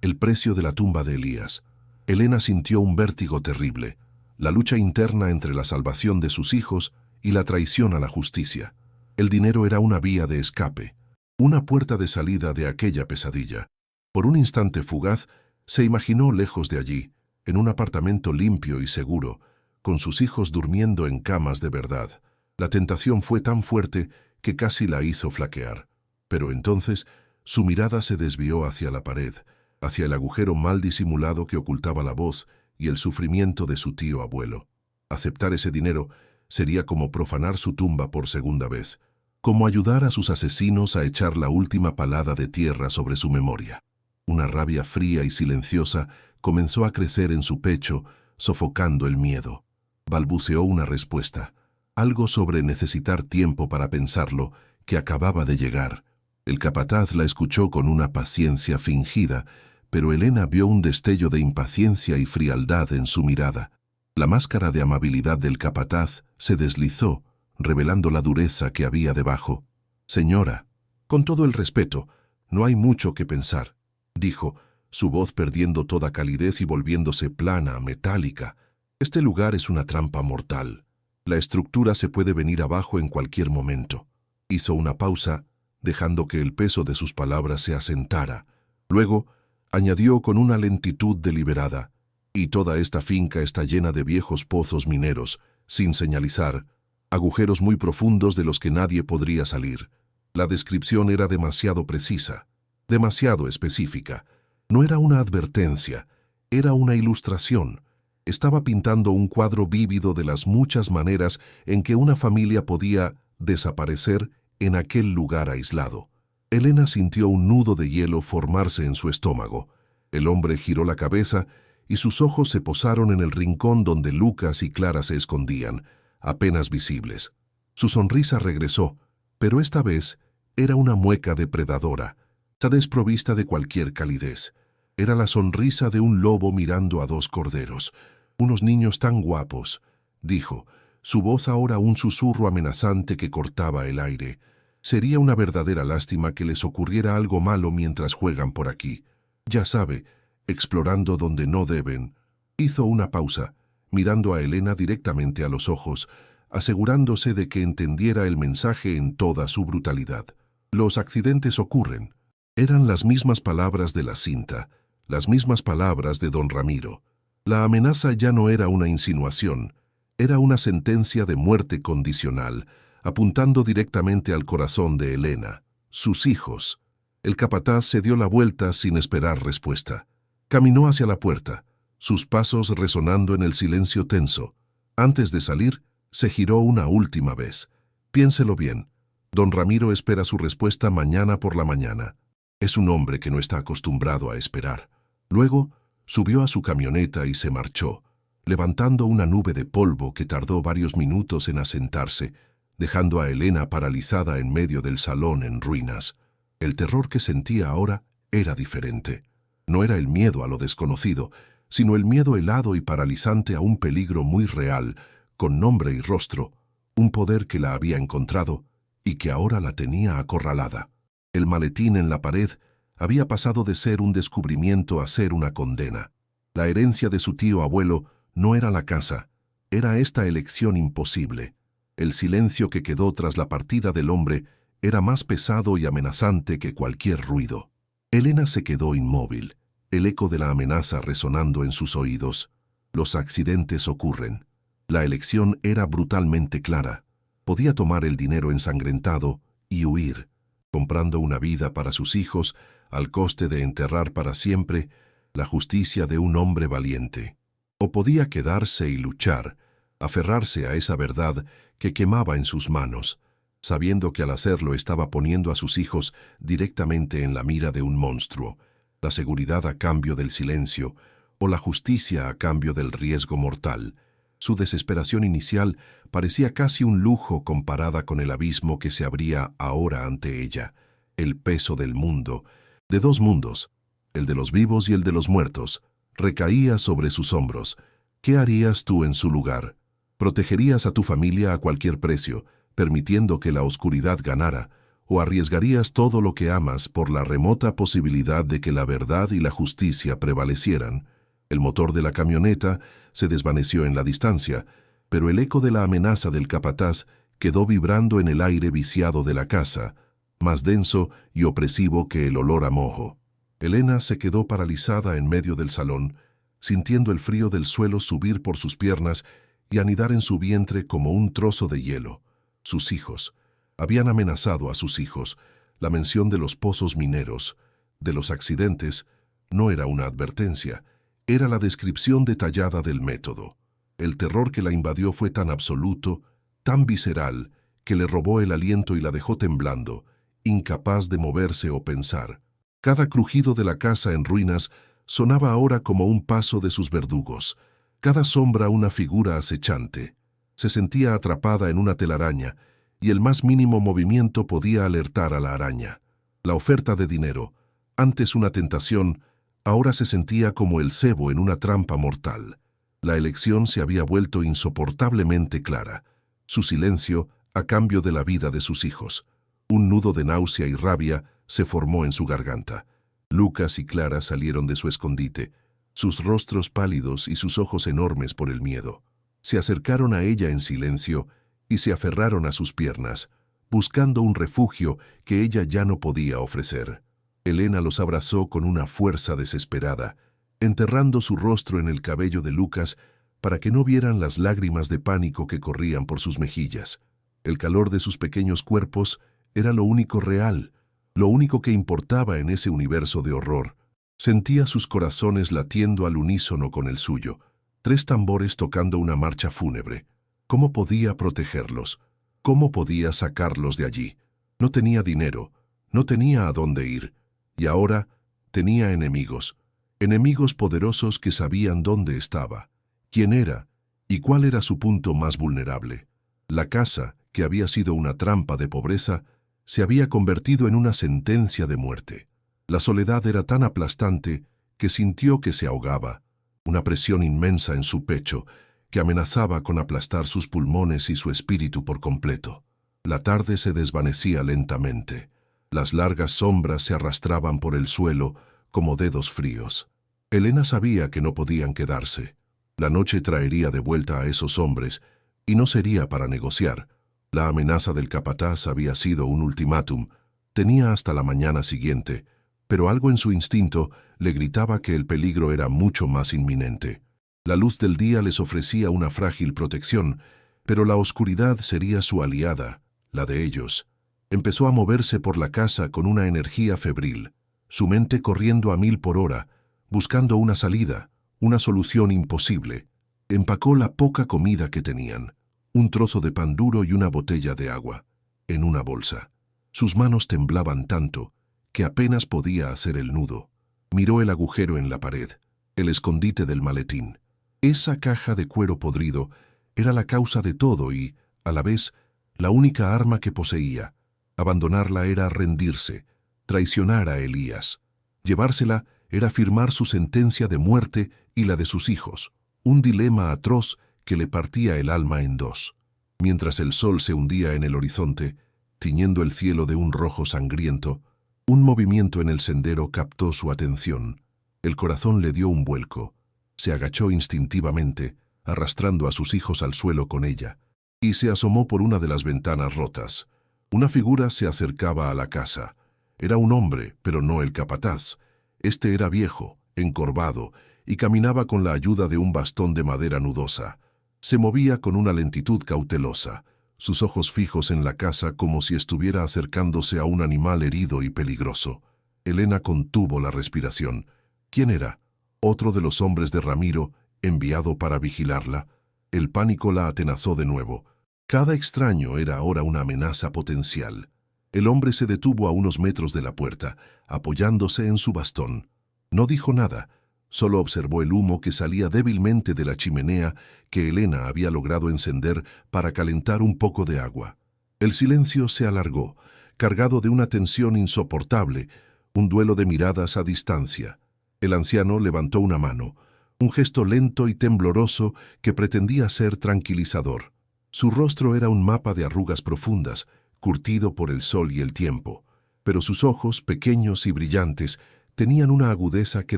El precio de la tumba de Elías. Elena sintió un vértigo terrible, la lucha interna entre la salvación de sus hijos y la traición a la justicia. El dinero era una vía de escape, una puerta de salida de aquella pesadilla. Por un instante fugaz, se imaginó lejos de allí, en un apartamento limpio y seguro, con sus hijos durmiendo en camas de verdad. La tentación fue tan fuerte que casi la hizo flaquear. Pero entonces, su mirada se desvió hacia la pared, hacia el agujero mal disimulado que ocultaba la voz y el sufrimiento de su tío abuelo. Aceptar ese dinero sería como profanar su tumba por segunda vez, como ayudar a sus asesinos a echar la última palada de tierra sobre su memoria. Una rabia fría y silenciosa comenzó a crecer en su pecho, sofocando el miedo. Balbuceó una respuesta, algo sobre necesitar tiempo para pensarlo, que acababa de llegar. El capataz la escuchó con una paciencia fingida, pero Elena vio un destello de impaciencia y frialdad en su mirada. La máscara de amabilidad del capataz se deslizó, revelando la dureza que había debajo. «Señora, con todo el respeto, no hay mucho que pensar», dijo, su voz perdiendo toda calidez y volviéndose plana, metálica. «Este lugar es una trampa mortal. La estructura se puede venir abajo en cualquier momento». Hizo una pausa, dejando que el peso de sus palabras se asentara. Luego, añadió con una lentitud deliberada, «Y toda esta finca está llena de viejos pozos mineros, sin señalizar, agujeros muy profundos de los que nadie podría salir». La descripción era demasiado precisa, demasiado específica. No era una advertencia, era una ilustración. Estaba pintando un cuadro vívido de las muchas maneras en que una familia podía desaparecer en aquel lugar aislado. Elena sintió un nudo de hielo formarse en su estómago. El hombre giró la cabeza y sus ojos se posaron en el rincón donde Lucas y Clara se escondían, apenas visibles. Su sonrisa regresó, pero esta vez era una mueca depredadora, desprovista de cualquier calidez. Era la sonrisa de un lobo mirando a dos corderos. «Unos niños tan guapos», dijo, su voz ahora un susurro amenazante que cortaba el aire. «Sería una verdadera lástima que les ocurriera algo malo mientras juegan por aquí. Ya sabe, explorando donde no deben». Hizo una pausa, mirando a Elena directamente a los ojos, asegurándose de que entendiera el mensaje en toda su brutalidad. «Los accidentes ocurren». Eran las mismas palabras de la cinta, las mismas palabras de don Ramiro. La amenaza ya no era una insinuación, era una sentencia de muerte condicional, apuntando directamente al corazón de Elena. Sus hijos. El capataz se dio la vuelta sin esperar respuesta. Caminó hacia la puerta, sus pasos resonando en el silencio tenso. Antes de salir, se giró una última vez. «Piénselo bien. Don Ramiro espera su respuesta mañana por la mañana. Es un hombre que no está acostumbrado a esperar». Luego, subió a su camioneta y se marchó, levantando una nube de polvo que tardó varios minutos en asentarse, dejando a Elena paralizada en medio del salón en ruinas. El terror que sentía ahora era diferente. No era el miedo a lo desconocido, sino el miedo helado y paralizante a un peligro muy real, con nombre y rostro, un poder que la había encontrado y que ahora la tenía acorralada. El maletín en la pared había pasado de ser un descubrimiento a ser una condena. La herencia de su tío abuelo no era la casa, era esta elección imposible. El silencio que quedó tras la partida del hombre era más pesado y amenazante que cualquier ruido. Elena se quedó inmóvil, el eco de la amenaza resonando en sus oídos. Los accidentes ocurren. La elección era brutalmente clara. Podía tomar el dinero ensangrentado y huir, comprando una vida para sus hijos al coste de enterrar para siempre la justicia de un hombre valiente. O podía quedarse y luchar, aferrarse a esa verdad que quemaba en sus manos, sabiendo que al hacerlo estaba poniendo a sus hijos directamente en la mira de un monstruo, la seguridad a cambio del silencio o la justicia a cambio del riesgo mortal. Su desesperación inicial parecía casi un lujo comparada con el abismo que se abría ahora ante ella, el peso del mundo, de dos mundos, el de los vivos y el de los muertos, recaía sobre sus hombros. ¿Qué harías tú en su lugar? ¿Protegerías a tu familia a cualquier precio, permitiendo que la oscuridad ganara, ¿O arriesgarías todo lo que amas por la remota posibilidad de que la verdad y la justicia prevalecieran? El motor de la camioneta se desvaneció en la distancia, pero el eco de la amenaza del capataz quedó vibrando en el aire viciado de la casa, más denso y opresivo que el olor a mojo. Elena se quedó paralizada en medio del salón, sintiendo el frío del suelo subir por sus piernas y anidar en su vientre como un trozo de hielo. Sus hijos. Habían amenazado a sus hijos. La mención de los pozos mineros, de los accidentes, no era una advertencia, era la descripción detallada del método. El terror que la invadió fue tan absoluto, tan visceral, que le robó el aliento y la dejó temblando, incapaz de moverse o pensar. Cada crujido de la casa en ruinas sonaba ahora como un paso de sus verdugos, cada sombra una figura acechante. Se sentía atrapada en una telaraña, y el más mínimo movimiento podía alertar a la araña. La oferta de dinero, antes una tentación, ahora se sentía como el cebo en una trampa mortal. La elección se había vuelto insoportablemente clara. Su silencio a cambio de la vida de sus hijos. Un nudo de náusea y rabia se formó en su garganta. Lucas y Clara salieron de su escondite, sus rostros pálidos y sus ojos enormes por el miedo. Se acercaron a ella en silencio y se aferraron a sus piernas, buscando un refugio que ella ya no podía ofrecer. Elena los abrazó con una fuerza desesperada, enterrando su rostro en el cabello de Lucas para que no vieran las lágrimas de pánico que corrían por sus mejillas. El calor de sus pequeños cuerpos era lo único real, lo único que importaba en ese universo de horror. Sentía sus corazones latiendo al unísono con el suyo, 3 tambores tocando una marcha fúnebre. ¿Cómo podía protegerlos? ¿Cómo podía sacarlos de allí? No tenía dinero, no tenía a dónde ir, y ahora tenía enemigos, enemigos poderosos que sabían dónde estaba, quién era y cuál era su punto más vulnerable. La casa, que había sido una trampa de pobreza, se había convertido en una sentencia de muerte. La soledad era tan aplastante que sintió que se ahogaba, una presión inmensa en su pecho que amenazaba con aplastar sus pulmones y su espíritu por completo. La tarde se desvanecía lentamente. Las largas sombras se arrastraban por el suelo como dedos fríos. Elena sabía que no podían quedarse. La noche traería de vuelta a esos hombres, y no sería para negociar. La amenaza del capataz había sido un ultimátum. Tenía hasta la mañana siguiente, pero algo en su instinto le gritaba que el peligro era mucho más inminente. La luz del día les ofrecía una frágil protección, pero la oscuridad sería su aliada, la de ellos. Empezó a moverse por la casa con una energía febril, su mente corriendo a 1000 por hora, buscando una salida, una solución imposible. Empacó la poca comida que tenían, un trozo de pan duro y una botella de agua, en una bolsa. Sus manos temblaban tanto que apenas podía hacer el nudo. Miró el agujero en la pared, el escondite del maletín. Esa caja de cuero podrido era la causa de todo y, a la vez, la única arma que poseía. Abandonarla era rendirse, traicionar a Elías. Llevársela era firmar su sentencia de muerte y la de sus hijos, un dilema atroz que le partía el alma en dos. Mientras el sol se hundía en el horizonte, tiñendo el cielo de un rojo sangriento, un movimiento en el sendero captó su atención. El corazón le dio un vuelco. Se agachó instintivamente, arrastrando a sus hijos al suelo con ella, y se asomó por una de las ventanas rotas. Una figura se acercaba a la casa. Era un hombre, pero no el capataz. Este era viejo, encorvado, y caminaba con la ayuda de un bastón de madera nudosa. Se movía con una lentitud cautelosa, sus ojos fijos en la casa como si estuviera acercándose a un animal herido y peligroso. Elena contuvo la respiración. ¿Quién era? ¿Otro de los hombres de Ramiro, enviado para vigilarla? El pánico la atenazó de nuevo. Cada extraño era ahora una amenaza potencial. El hombre se detuvo a unos metros de la puerta, apoyándose en su bastón. No dijo nada, solo observó el humo que salía débilmente de la chimenea que Elena había logrado encender para calentar un poco de agua. El silencio se alargó, cargado de una tensión insoportable, un duelo de miradas a distancia. El anciano levantó una mano, un gesto lento y tembloroso que pretendía ser tranquilizador. Su rostro era un mapa de arrugas profundas, curtido por el sol y el tiempo, pero sus ojos, pequeños y brillantes, tenían una agudeza que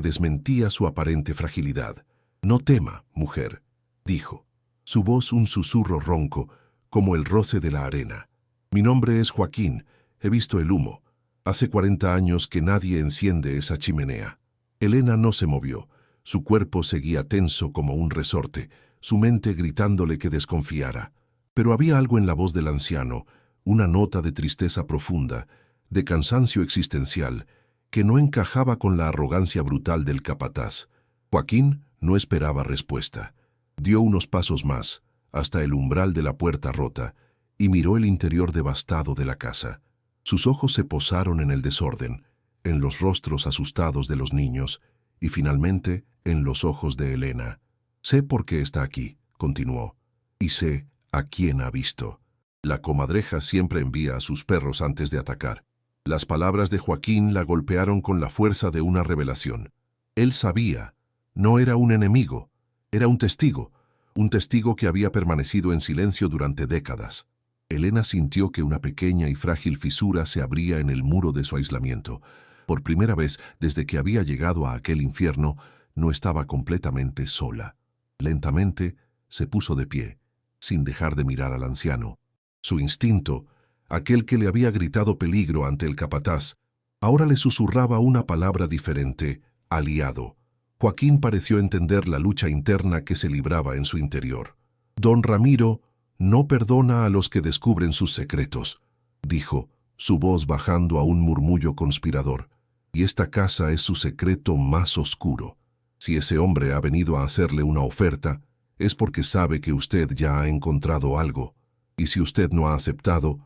desmentía su aparente fragilidad. «No tema, mujer», dijo. Su voz un susurro ronco, como el roce de la arena. «Mi nombre es Joaquín, he visto el humo. Hace 40 años que nadie enciende esa chimenea». Elena no se movió. Su cuerpo seguía tenso como un resorte, su mente gritándole que desconfiara. Pero había algo en la voz del anciano, una nota de tristeza profunda, de cansancio existencial, que no encajaba con la arrogancia brutal del capataz. Joaquín no esperaba respuesta. Dio unos pasos más, hasta el umbral de la puerta rota, y miró el interior devastado de la casa. Sus ojos se posaron en el desorden, en los rostros asustados de los niños, y finalmente en los ojos de Elena. «Sé por qué está aquí», continuó, «y sé a quién ha visto. La comadreja siempre envía a sus perros antes de atacar». Las palabras de Joaquín la golpearon con la fuerza de una revelación. Él sabía, no era un enemigo, era un testigo que había permanecido en silencio durante décadas. Elena sintió que una pequeña y frágil fisura se abría en el muro de su aislamiento. Por primera vez desde que había llegado a aquel infierno, no estaba completamente sola. Lentamente se puso de pie, sin dejar de mirar al anciano. Su instinto, aquel que le había gritado peligro ante el capataz, ahora le susurraba una palabra diferente: aliado. Joaquín pareció entender la lucha interna que se libraba en su interior. «Don Ramiro no perdona a los que descubren sus secretos», dijo, su voz bajando a un murmullo conspirador. «Y esta casa es su secreto más oscuro. Si ese hombre ha venido a hacerle una oferta, es porque sabe que usted ya ha encontrado algo, y si usted no ha aceptado,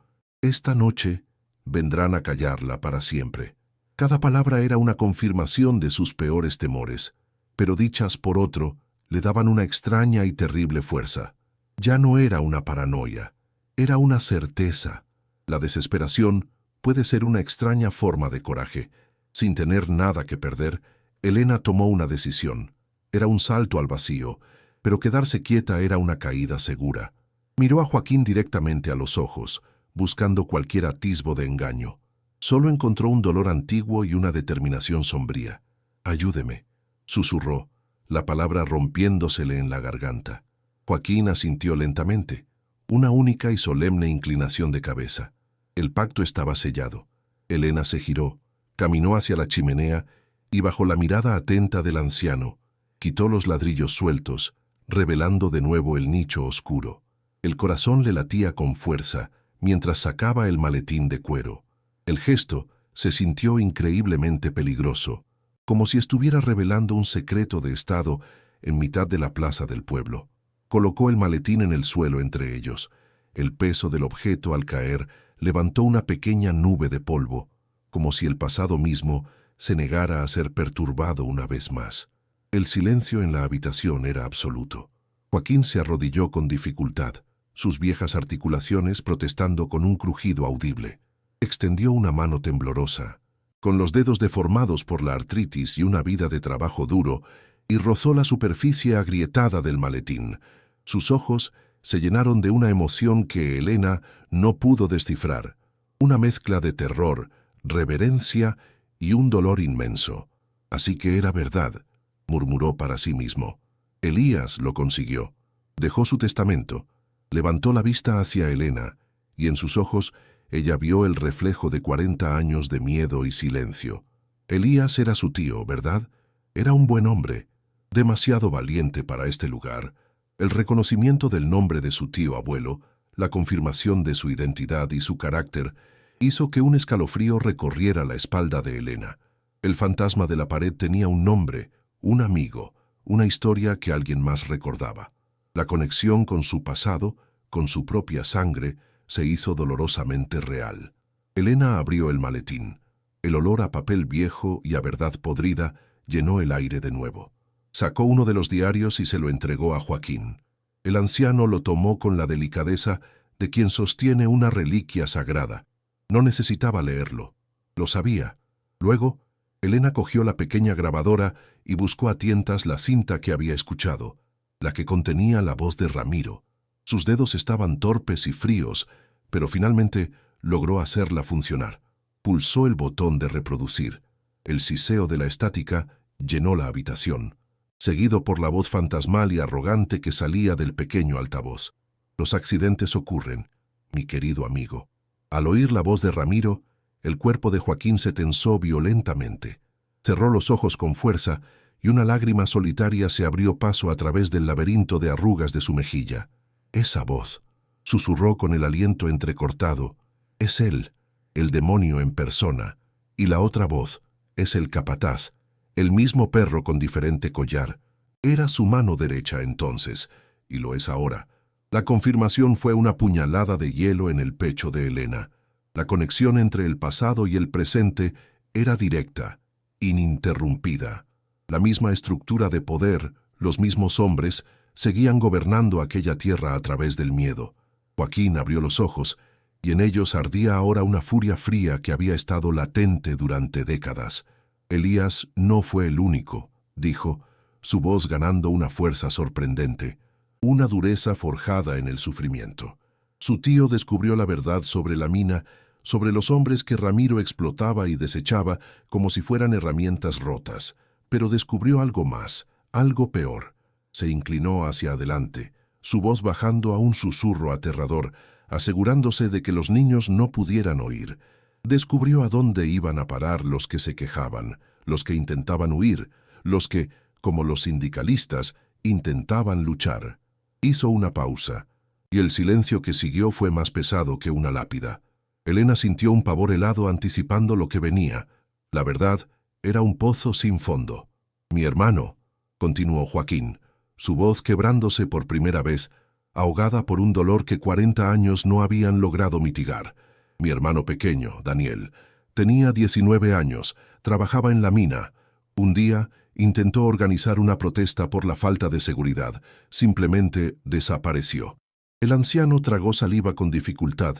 esta noche vendrán a callarla para siempre». Cada palabra era una confirmación de sus peores temores, pero dichas por otro le daban una extraña y terrible fuerza. Ya no era una paranoia, era una certeza. La desesperación puede ser una extraña forma de coraje. Sin tener nada que perder, Elena tomó una decisión. Era un salto al vacío, pero quedarse quieta era una caída segura. Miró a Joaquín directamente a los ojos, buscando cualquier atisbo de engaño. Solo encontró un dolor antiguo y una determinación sombría. «Ayúdeme», susurró, la palabra rompiéndosele en la garganta. Joaquín asintió lentamente, una única y solemne inclinación de cabeza. El pacto estaba sellado. Elena se giró, caminó hacia la chimenea y bajo la mirada atenta del anciano, quitó los ladrillos sueltos, revelando de nuevo el nicho oscuro. El corazón le latía con fuerza mientras sacaba el maletín de cuero. El gesto se sintió increíblemente peligroso, como si estuviera revelando un secreto de estado en mitad de la plaza del pueblo. Colocó el maletín en el suelo entre ellos. El peso del objeto al caer levantó una pequeña nube de polvo, como si el pasado mismo se negara a ser perturbado una vez más. El silencio en la habitación era absoluto. Joaquín se arrodilló con dificultad, sus viejas articulaciones protestando con un crujido audible. Extendió una mano temblorosa, con los dedos deformados por la artritis y una vida de trabajo duro, y rozó la superficie agrietada del maletín. Sus ojos se llenaron de una emoción que Elena no pudo descifrar, una mezcla de terror, reverencia y un dolor inmenso. «Así que era verdad», murmuró para sí mismo. «Elías lo consiguió. Dejó su testamento». Levantó la vista hacia Elena, y en sus ojos ella vio el reflejo de 40 años de miedo y silencio. Elías era su tío, ¿verdad? Era un buen hombre, demasiado valiente para este lugar. El reconocimiento del nombre de su tío abuelo, la confirmación de su identidad y su carácter, hizo que un escalofrío recorriera la espalda de Elena. El fantasma de la pared tenía un nombre, un amigo, una historia que alguien más recordaba. La conexión con su pasado, con su propia sangre, se hizo dolorosamente real. Elena abrió el maletín. El olor a papel viejo y a verdad podrida llenó el aire de nuevo. Sacó uno de los diarios y se lo entregó a Joaquín. El anciano lo tomó con la delicadeza de quien sostiene una reliquia sagrada. No necesitaba leerlo. Lo sabía. Luego, Elena cogió la pequeña grabadora y buscó a tientas la cinta que había escuchado, la que contenía la voz de Ramiro. Sus dedos estaban torpes y fríos, pero finalmente logró hacerla funcionar. Pulsó el botón de reproducir. El siseo de la estática llenó la habitación, seguido por la voz fantasmal y arrogante que salía del pequeño altavoz. Los accidentes ocurren, mi querido amigo. Al oír la voz de Ramiro, el cuerpo de Joaquín se tensó violentamente. Cerró los ojos con fuerza y una lágrima solitaria se abrió paso a través del laberinto de arrugas de su mejilla. Esa voz, susurró con el aliento entrecortado, es él, el demonio en persona, y la otra voz es el capataz, el mismo perro con diferente collar. Era su mano derecha entonces, y lo es ahora. La confirmación fue una puñalada de hielo en el pecho de Elena. La conexión entre el pasado y el presente era directa, ininterrumpida. La misma estructura de poder, los mismos hombres, seguían gobernando aquella tierra a través del miedo. Joaquín abrió los ojos, y en ellos ardía ahora una furia fría que había estado latente durante décadas. Elías no fue el único, dijo, su voz ganando una fuerza sorprendente, una dureza forjada en el sufrimiento. Su tío descubrió la verdad sobre la mina, sobre los hombres que Ramiro explotaba y desechaba como si fueran herramientas rotas, pero descubrió algo más, algo peor. Se inclinó hacia adelante, su voz bajando a un susurro aterrador, asegurándose de que los niños no pudieran oír. Descubrió a dónde iban a parar los que se quejaban, los que intentaban huir, los que, como los sindicalistas, intentaban luchar. Hizo una pausa, y el silencio que siguió fue más pesado que una lápida. Elena sintió un pavor helado anticipando lo que venía. La verdad, era un pozo sin fondo. «Mi hermano», continuó Joaquín, su voz quebrándose por primera vez, ahogada por un dolor que 40 años no habían logrado mitigar. «Mi hermano pequeño, Daniel, tenía 19 años, trabajaba en la mina. Un día intentó organizar una protesta por la falta de seguridad. Simplemente desapareció». El anciano tragó saliva con dificultad,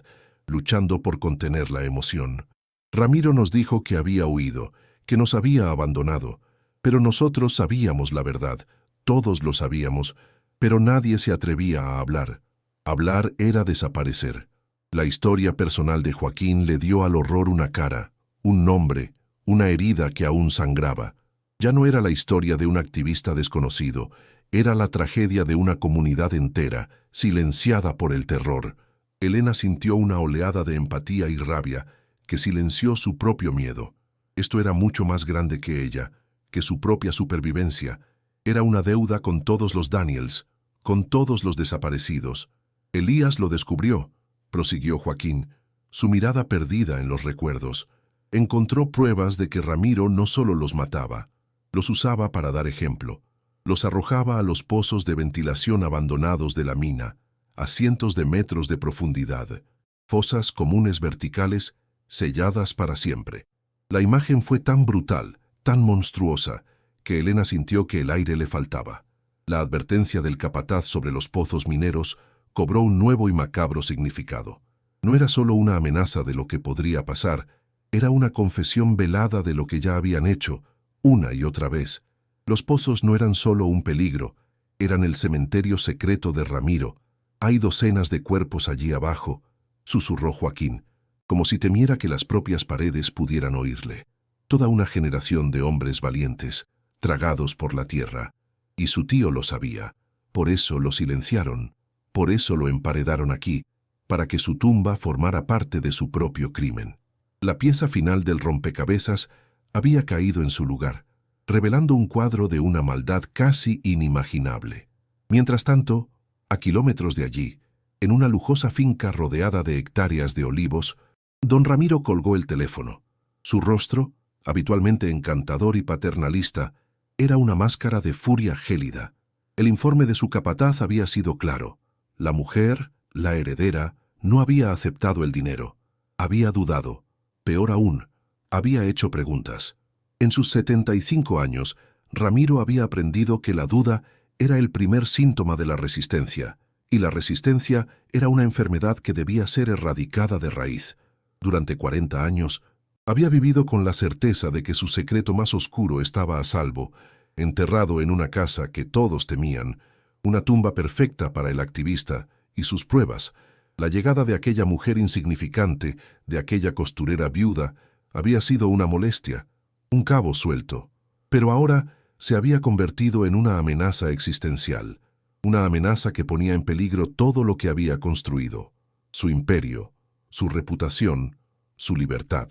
luchando por contener la emoción. «Ramiro nos dijo que había huido, que nos había abandonado, pero nosotros sabíamos la verdad, todos lo sabíamos, pero nadie se atrevía a hablar. Hablar era desaparecer». La historia personal de Joaquín le dio al horror una cara, un nombre, una herida que aún sangraba. Ya no era la historia de un activista desconocido, era la tragedia de una comunidad entera, silenciada por el terror. Elena sintió una oleada de empatía y rabia que silenció su propio miedo. Esto era mucho más grande que ella, que su propia supervivencia. Era una deuda con todos los Daniels, con todos los desaparecidos. Elías lo descubrió, prosiguió Joaquín, su mirada perdida en los recuerdos. Encontró pruebas de que Ramiro no solo los mataba, los usaba para dar ejemplo. Los arrojaba a los pozos de ventilación abandonados de la mina, a cientos de metros de profundidad, fosas comunes verticales selladas para siempre. La imagen fue tan brutal, tan monstruosa, que Elena sintió que el aire le faltaba. La advertencia del capataz sobre los pozos mineros cobró un nuevo y macabro significado. No era solo una amenaza de lo que podría pasar, era una confesión velada de lo que ya habían hecho, una y otra vez. Los pozos no eran solo un peligro, eran el cementerio secreto de Ramiro. «Hay docenas de cuerpos allí abajo», susurró Joaquín, como si temiera que las propias paredes pudieran oírle. Toda una generación de hombres valientes, tragados por la tierra. Y su tío lo sabía. Por eso lo silenciaron, por eso lo emparedaron aquí, para que su tumba formara parte de su propio crimen. La pieza final del rompecabezas había caído en su lugar, revelando un cuadro de una maldad casi inimaginable. Mientras tanto, a kilómetros de allí, en una lujosa finca rodeada de hectáreas de olivos, don Ramiro colgó el teléfono. Su rostro, habitualmente encantador y paternalista, era una máscara de furia gélida. El informe de su capataz había sido claro. La mujer, la heredera, no había aceptado el dinero. Había dudado. Peor aún, había hecho preguntas. En sus 75 años, Ramiro había aprendido que la duda era el primer síntoma de la resistencia, y la resistencia era una enfermedad que debía ser erradicada de raíz. Durante 40 años, había vivido con la certeza de que su secreto más oscuro estaba a salvo, enterrado en una casa que todos temían, una tumba perfecta para el activista y sus pruebas, La llegada de aquella mujer insignificante, de aquella costurera viuda, había sido una molestia, un cabo suelto. Pero ahora se había convertido en una amenaza existencial, una amenaza que ponía en peligro todo lo que había construido, su imperio, su reputación, su libertad.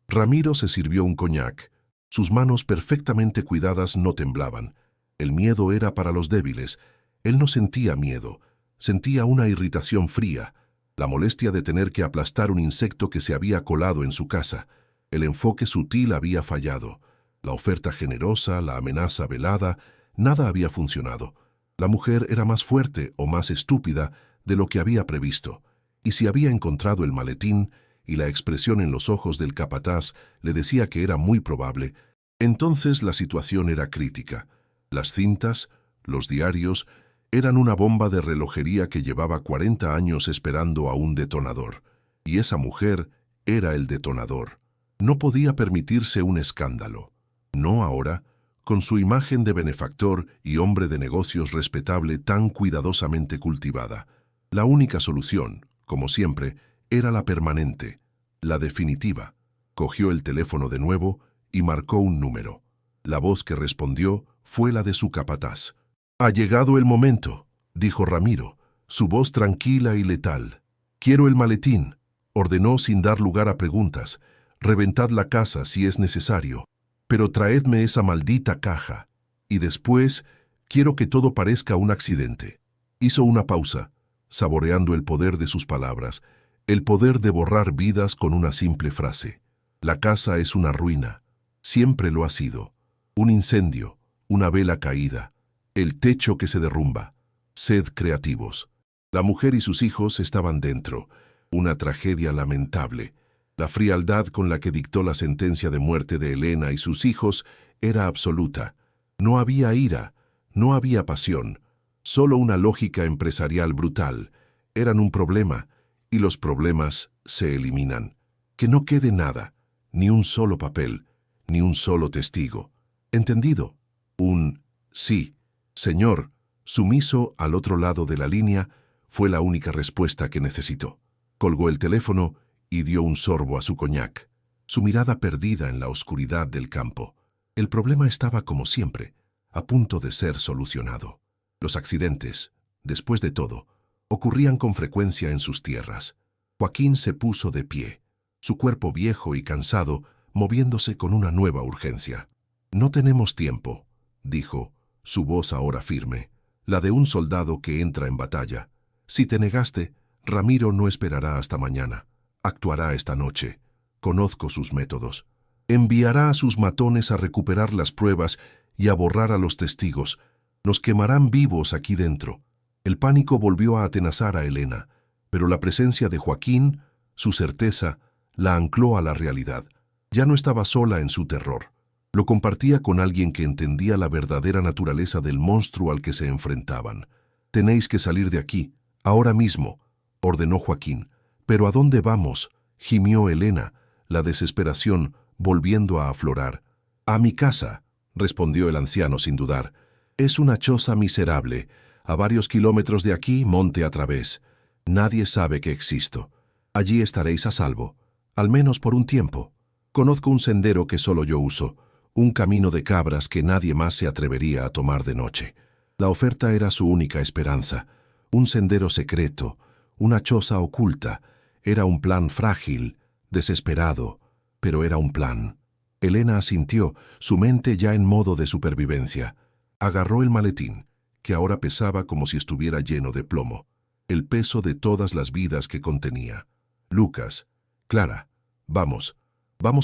Ramiro se sirvió un coñac. Sus manos perfectamente cuidadas no temblaban. El miedo era para los débiles. Él no sentía miedo, sentía una irritación fría, la molestia de tener que aplastar un insecto que se había colado en su casa. El enfoque sutil había fallado. La oferta generosa, la amenaza velada, nada había funcionado. La mujer era más fuerte o más estúpida de lo que había previsto, y si había encontrado el maletín, y la expresión en los ojos del capataz le decía que era muy probable, entonces la situación era crítica. Las cintas, los diarios, eran una bomba de relojería que llevaba 40 años esperando a un detonador, y esa mujer era el detonador. No podía permitirse un escándalo. No ahora, con su imagen de benefactor y hombre de negocios respetable tan cuidadosamente cultivada. La única solución, como siempre, era la permanente, la definitiva. Cogió el teléfono de nuevo y marcó un número. La voz que respondió fue la de su capataz. «Ha llegado el momento», dijo Ramiro, su voz tranquila y letal. «Quiero el maletín», ordenó sin dar lugar a preguntas. «Reventad la casa si es necesario, pero traedme esa maldita caja. Y después, quiero que todo parezca un accidente». Hizo una pausa, saboreando el poder de sus palabras, el poder de borrar vidas con una simple frase. La casa es una ruina. Siempre lo ha sido. Un incendio, una vela caída, el techo que se derrumba. Sed creativos. La mujer y sus hijos estaban dentro. Una tragedia lamentable. La frialdad con la que dictó la sentencia de muerte de Elena y sus hijos era absoluta. No había ira, no había pasión, solo una lógica empresarial brutal. Eran un problema, y los problemas se eliminan. Que no quede nada, ni un solo papel, ni un solo testigo. ¿Entendido? Un sí, señor, sumiso al otro lado de la línea, fue la única respuesta que necesitó. Colgó el teléfono y dio un sorbo a su coñac, su mirada perdida en la oscuridad del campo. El problema estaba como siempre, a punto de ser solucionado. Los accidentes, después de todo, ocurrían con frecuencia en sus tierras. Joaquín se puso de pie, su cuerpo viejo y cansado, moviéndose con una nueva urgencia. «No tenemos tiempo», dijo, su voz ahora firme, la de un soldado que entra en batalla. «Si te negaste, Ramiro no esperará hasta mañana. Actuará esta noche. Conozco sus métodos. Enviará a sus matones a recuperar las pruebas y a borrar a los testigos. Nos quemarán vivos aquí dentro». El pánico volvió a atenazar a Elena, pero la presencia de Joaquín, su certeza, la ancló a la realidad. Ya no estaba sola en su terror. Lo compartía con alguien que entendía la verdadera naturaleza del monstruo al que se enfrentaban. «Tenéis que salir de aquí, ahora mismo», ordenó Joaquín. «¿Pero a dónde vamos?», gimió Elena, la desesperación volviendo a aflorar. «A mi casa», respondió el anciano sin dudar. «Es una choza miserable, a varios kilómetros de aquí, monte a través. Nadie sabe que existo. Allí estaréis a salvo, al menos por un tiempo. Conozco un sendero que solo yo uso, un camino de cabras que nadie más se atrevería a tomar de noche». La oferta era su única esperanza, un sendero secreto, una choza oculta. Era un plan frágil, desesperado, pero era un plan. Elena asintió, su mente ya en modo de supervivencia. Agarró el maletín, que ahora pesaba como si estuviera lleno de plomo, el peso de todas las vidas que contenía. «Lucas, Clara, vamos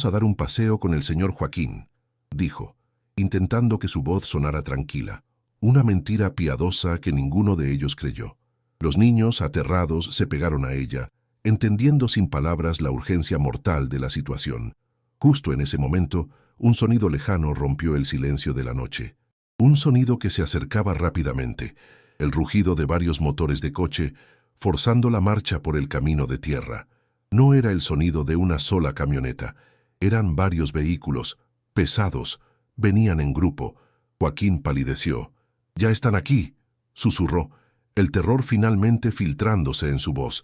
a dar un paseo con el señor Joaquín», dijo, intentando que su voz sonara tranquila, una mentira piadosa que ninguno de ellos creyó. Los niños, aterrados, se pegaron a ella, entendiendo sin palabras la urgencia mortal de la situación. Justo en ese momento, un sonido lejano rompió el silencio de la noche. Un sonido que se acercaba rápidamente, el rugido de varios motores de coche, forzando la marcha por el camino de tierra. No era el sonido de una sola camioneta, eran varios vehículos, pesados, venían en grupo. Joaquín palideció. «Ya están aquí», susurró, el terror finalmente filtrándose en su voz.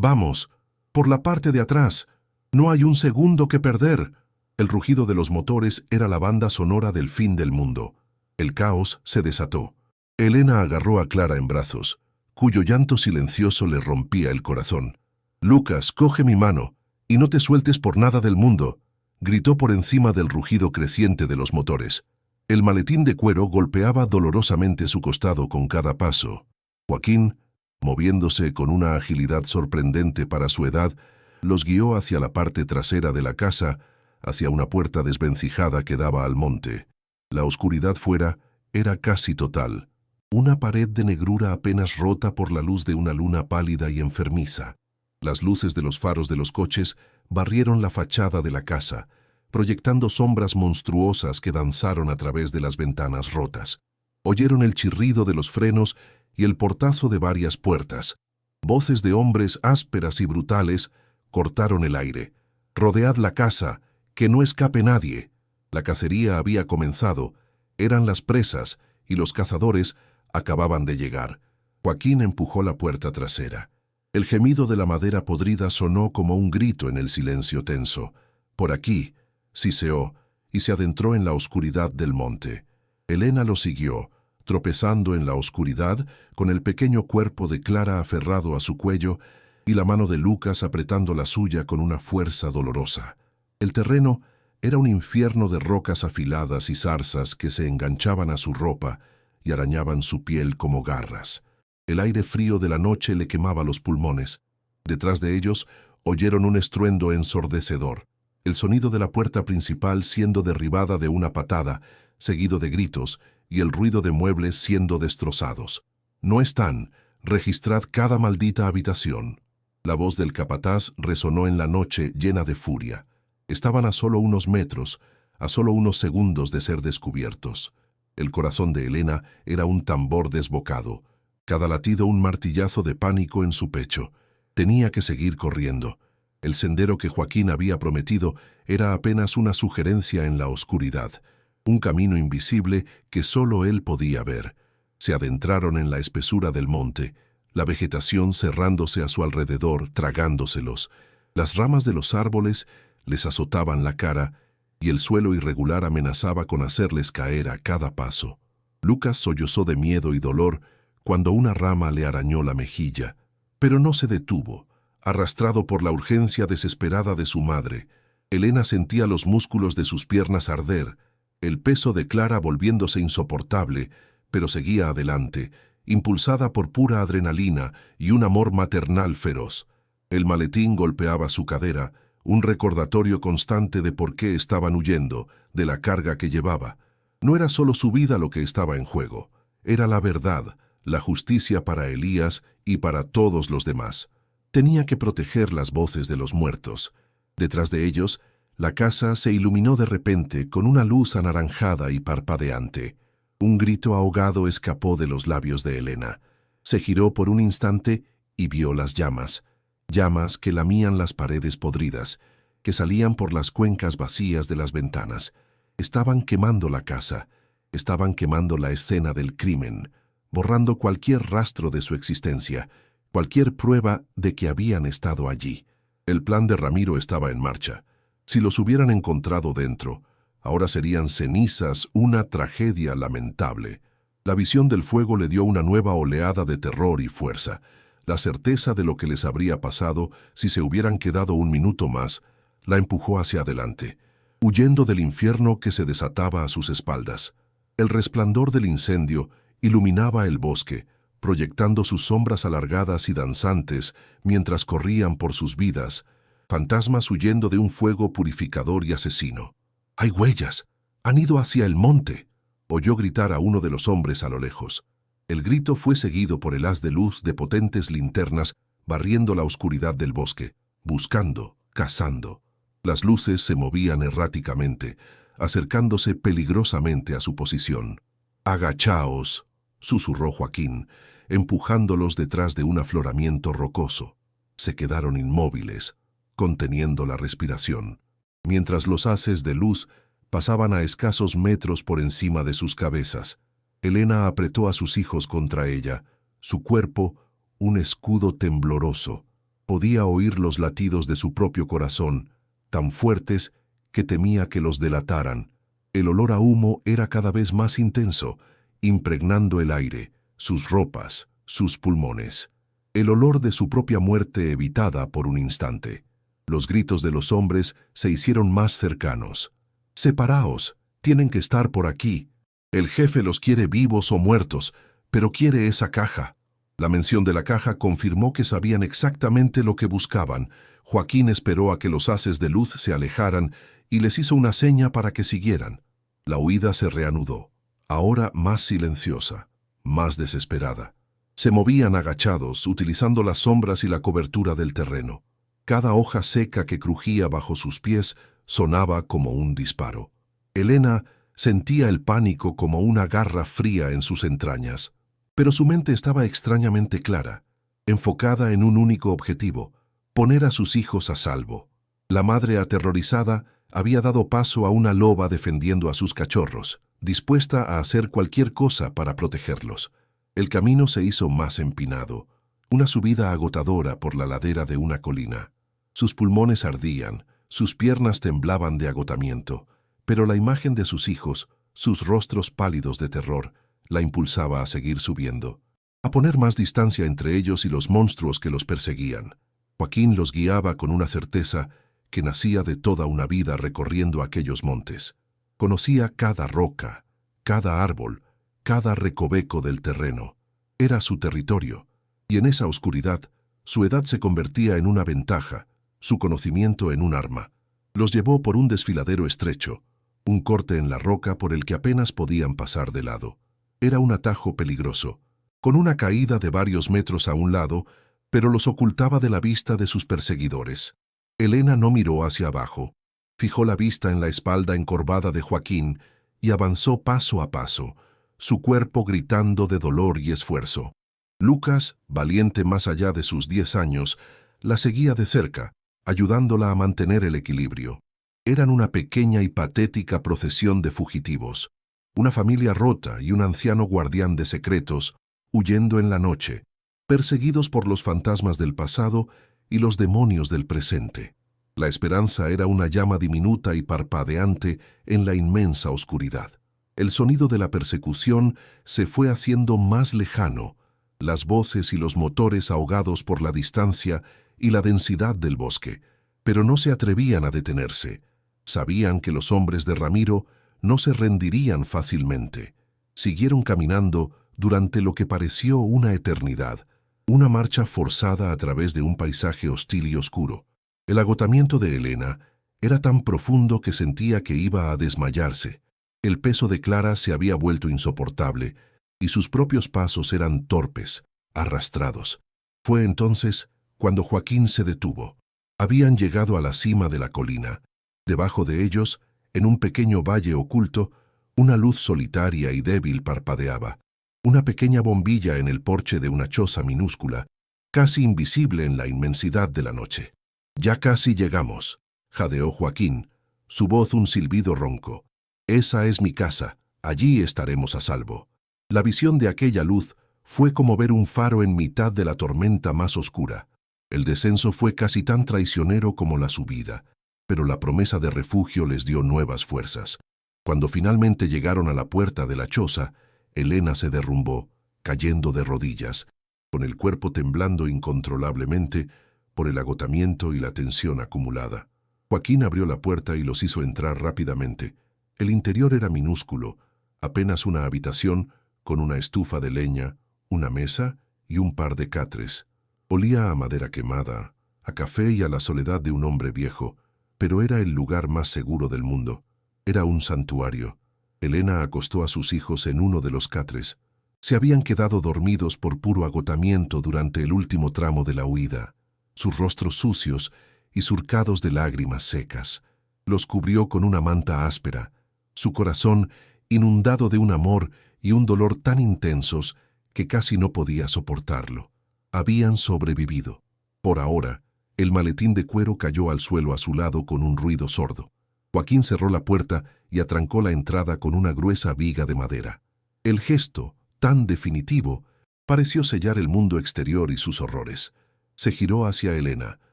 Vamos, por la parte de atrás. No hay un segundo que perder. El rugido de los motores era la banda sonora del fin del mundo. El caos se desató. Elena agarró a Clara en brazos, cuyo llanto silencioso le rompía el corazón. «Lucas, coge mi mano, y no te sueltes por nada del mundo», gritó por encima del rugido creciente de los motores. El maletín de cuero golpeaba dolorosamente su costado con cada paso. Joaquín, moviéndose con una agilidad sorprendente para su edad, los guió hacia la parte trasera de la casa, hacia una puerta desvencijada que daba al monte. La oscuridad fuera era casi total, una pared de negrura apenas rota por la luz de una luna pálida y enfermiza. Las luces de los faros de los coches barrieron la fachada de la casa, proyectando sombras monstruosas que danzaron a través de las ventanas rotas. Oyeron el chirrido de los frenos y el portazo de varias puertas. Voces de hombres ásperas y brutales cortaron el aire. «Rodead la casa, que no escape nadie». La cacería había comenzado, eran las presas y los cazadores acababan de llegar. Joaquín empujó la puerta trasera. El gemido de la madera podrida sonó como un grito en el silencio tenso. «Por aquí», siseó, y se adentró en la oscuridad del monte. Elena lo siguió, tropezando en la oscuridad, con el pequeño cuerpo de Clara aferrado a su cuello y la mano de Lucas apretando la suya con una fuerza dolorosa. El terreno era un infierno de rocas afiladas y zarzas que se enganchaban a su ropa y arañaban su piel como garras. El aire frío de la noche le quemaba los pulmones. Detrás de ellos oyeron un estruendo ensordecedor, el sonido de la puerta principal siendo derribada de una patada, seguido de gritos, y el ruido de muebles siendo destrozados. «No están, registrad cada maldita habitación». La voz del capataz resonó en la noche llena de furia. Estaban a solo unos metros, a solo unos segundos de ser descubiertos. El corazón de Elena era un tambor desbocado, cada latido un martillazo de pánico en su pecho. Tenía que seguir corriendo. El sendero que Joaquín había prometido era apenas una sugerencia en la oscuridad, un camino invisible que solo él podía ver. Se adentraron en la espesura del monte, la vegetación cerrándose a su alrededor, tragándoselos. Las ramas de los árboles les azotaban la cara y el suelo irregular amenazaba con hacerles caer a cada paso. Lucas sollozó de miedo y dolor cuando una rama le arañó la mejilla, pero no se detuvo, arrastrado por la urgencia desesperada de su madre. Elena sentía los músculos de sus piernas arder, el peso de Clara volviéndose insoportable, pero seguía adelante, impulsada por pura adrenalina y un amor maternal feroz. El maletín golpeaba su cadera, un recordatorio constante de por qué estaban huyendo, de la carga que llevaba. No era solo su vida lo que estaba en juego, era la verdad, la justicia para Elías y para todos los demás. Tenía que proteger las voces de los muertos. Detrás de ellos, la casa se iluminó de repente con una luz anaranjada y parpadeante. Un grito ahogado escapó de los labios de Elena. Se giró por un instante y vio las llamas. Llamas que lamían las paredes podridas, que salían por las cuencas vacías de las ventanas. Estaban quemando la casa, estaban quemando la escena del crimen, borrando cualquier rastro de su existencia, cualquier prueba de que habían estado allí. El plan de Ramiro estaba en marcha. Si los hubieran encontrado dentro, ahora serían cenizas, una tragedia lamentable. La visión del fuego le dio una nueva oleada de terror y fuerza. La certeza de lo que les habría pasado si se hubieran quedado un minuto más, la empujó hacia adelante, huyendo del infierno que se desataba a sus espaldas. El resplandor del incendio iluminaba el bosque, proyectando sus sombras alargadas y danzantes mientras corrían por sus vidas, fantasmas huyendo de un fuego purificador y asesino. «¡Hay huellas! ¡Han ido hacia el monte!», oyó gritar a uno de los hombres a lo lejos. El grito fue seguido por el haz de luz de potentes linternas barriendo la oscuridad del bosque, buscando, cazando. Las luces se movían erráticamente, acercándose peligrosamente a su posición. «¡Agachaos!», susurró Joaquín, empujándolos detrás de un afloramiento rocoso. Se quedaron inmóviles, conteniendo la respiración, mientras los haces de luz pasaban a escasos metros por encima de sus cabezas. Elena apretó a sus hijos contra ella, su cuerpo un escudo tembloroso. Podía oír los latidos de su propio corazón, tan fuertes que temía que los delataran. El olor a humo era cada vez más intenso, impregnando el aire, sus ropas, sus pulmones. El olor de su propia muerte evitada por un instante. Los gritos de los hombres se hicieron más cercanos. «Separaos, tienen que estar por aquí. El jefe los quiere vivos o muertos, pero quiere esa caja». La mención de la caja confirmó que sabían exactamente lo que buscaban. Joaquín esperó a que los haces de luz se alejaran y les hizo una seña para que siguieran. La huida se reanudó, ahora más silenciosa, más desesperada. Se movían agachados, utilizando las sombras y la cobertura del terreno. Cada hoja seca que crujía bajo sus pies sonaba como un disparo. Elena sentía el pánico como una garra fría en sus entrañas. Pero su mente estaba extrañamente clara, enfocada en un único objetivo: poner a sus hijos a salvo. La madre aterrorizada había dado paso a una loba defendiendo a sus cachorros, dispuesta a hacer cualquier cosa para protegerlos. El camino se hizo más empinado, una subida agotadora por la ladera de una colina. Sus pulmones ardían, sus piernas temblaban de agotamiento, pero la imagen de sus hijos, sus rostros pálidos de terror, la impulsaba a seguir subiendo, a poner más distancia entre ellos y los monstruos que los perseguían. Joaquín los guiaba con una certeza que nacía de toda una vida recorriendo aquellos montes. Conocía cada roca, cada árbol, cada recoveco del terreno. Era su territorio, y en esa oscuridad, su edad se convertía en una ventaja, su conocimiento en un arma. Los llevó por un desfiladero estrecho, un corte en la roca por el que apenas podían pasar de lado. Era un atajo peligroso, con una caída de varios metros a un lado, pero los ocultaba de la vista de sus perseguidores. Elena no miró hacia abajo, fijó la vista en la espalda encorvada de Joaquín y avanzó paso a paso, su cuerpo gritando de dolor y esfuerzo. Lucas, valiente más allá de sus 10 años, la seguía de cerca, ayudándola a mantener el equilibrio. Eran una pequeña y patética procesión de fugitivos, una familia rota y un anciano guardián de secretos, huyendo en la noche, perseguidos por los fantasmas del pasado y los demonios del presente. La esperanza era una llama diminuta y parpadeante en la inmensa oscuridad. El sonido de la persecución se fue haciendo más lejano, las voces y los motores ahogados por la distancia y la densidad del bosque, pero no se atrevían a detenerse. Sabían que los hombres de Ramiro no se rendirían fácilmente. Siguieron caminando durante lo que pareció una eternidad, una marcha forzada a través de un paisaje hostil y oscuro. El agotamiento de Elena era tan profundo que sentía que iba a desmayarse. El peso de Clara se había vuelto insoportable, y sus propios pasos eran torpes, arrastrados. Fue entonces cuando Joaquín se detuvo. Habían llegado a la cima de la colina. Debajo de ellos, en un pequeño valle oculto, una luz solitaria y débil parpadeaba. Una pequeña bombilla en el porche de una choza minúscula, casi invisible en la inmensidad de la noche. «Ya casi llegamos», jadeó Joaquín, su voz un silbido ronco. «Esa es mi casa, allí estaremos a salvo». La visión de aquella luz fue como ver un faro en mitad de la tormenta más oscura. El descenso fue casi tan traicionero como la subida, pero la promesa de refugio les dio nuevas fuerzas. Cuando finalmente llegaron a la puerta de la choza, Elena se derrumbó, cayendo de rodillas, con el cuerpo temblando incontrolablemente por el agotamiento y la tensión acumulada. Joaquín abrió la puerta y los hizo entrar rápidamente. El interior era minúsculo, apenas una habitación con una estufa de leña, una mesa y un par de catres. Olía a madera quemada, a café y a la soledad de un hombre viejo, pero era el lugar más seguro del mundo. Era un santuario. Elena acostó a sus hijos en uno de los catres. Se habían quedado dormidos por puro agotamiento durante el último tramo de la huida, sus rostros sucios y surcados de lágrimas secas. Los cubrió con una manta áspera, su corazón inundado de un amor y un dolor tan intensos que casi no podía soportarlo. Habían sobrevivido. Por ahora, el maletín de cuero cayó al suelo a su lado con un ruido sordo. Joaquín cerró la puerta y atrancó la entrada con una gruesa viga de madera. El gesto, tan definitivo, pareció sellar el mundo exterior y sus horrores. Se giró hacia Elena,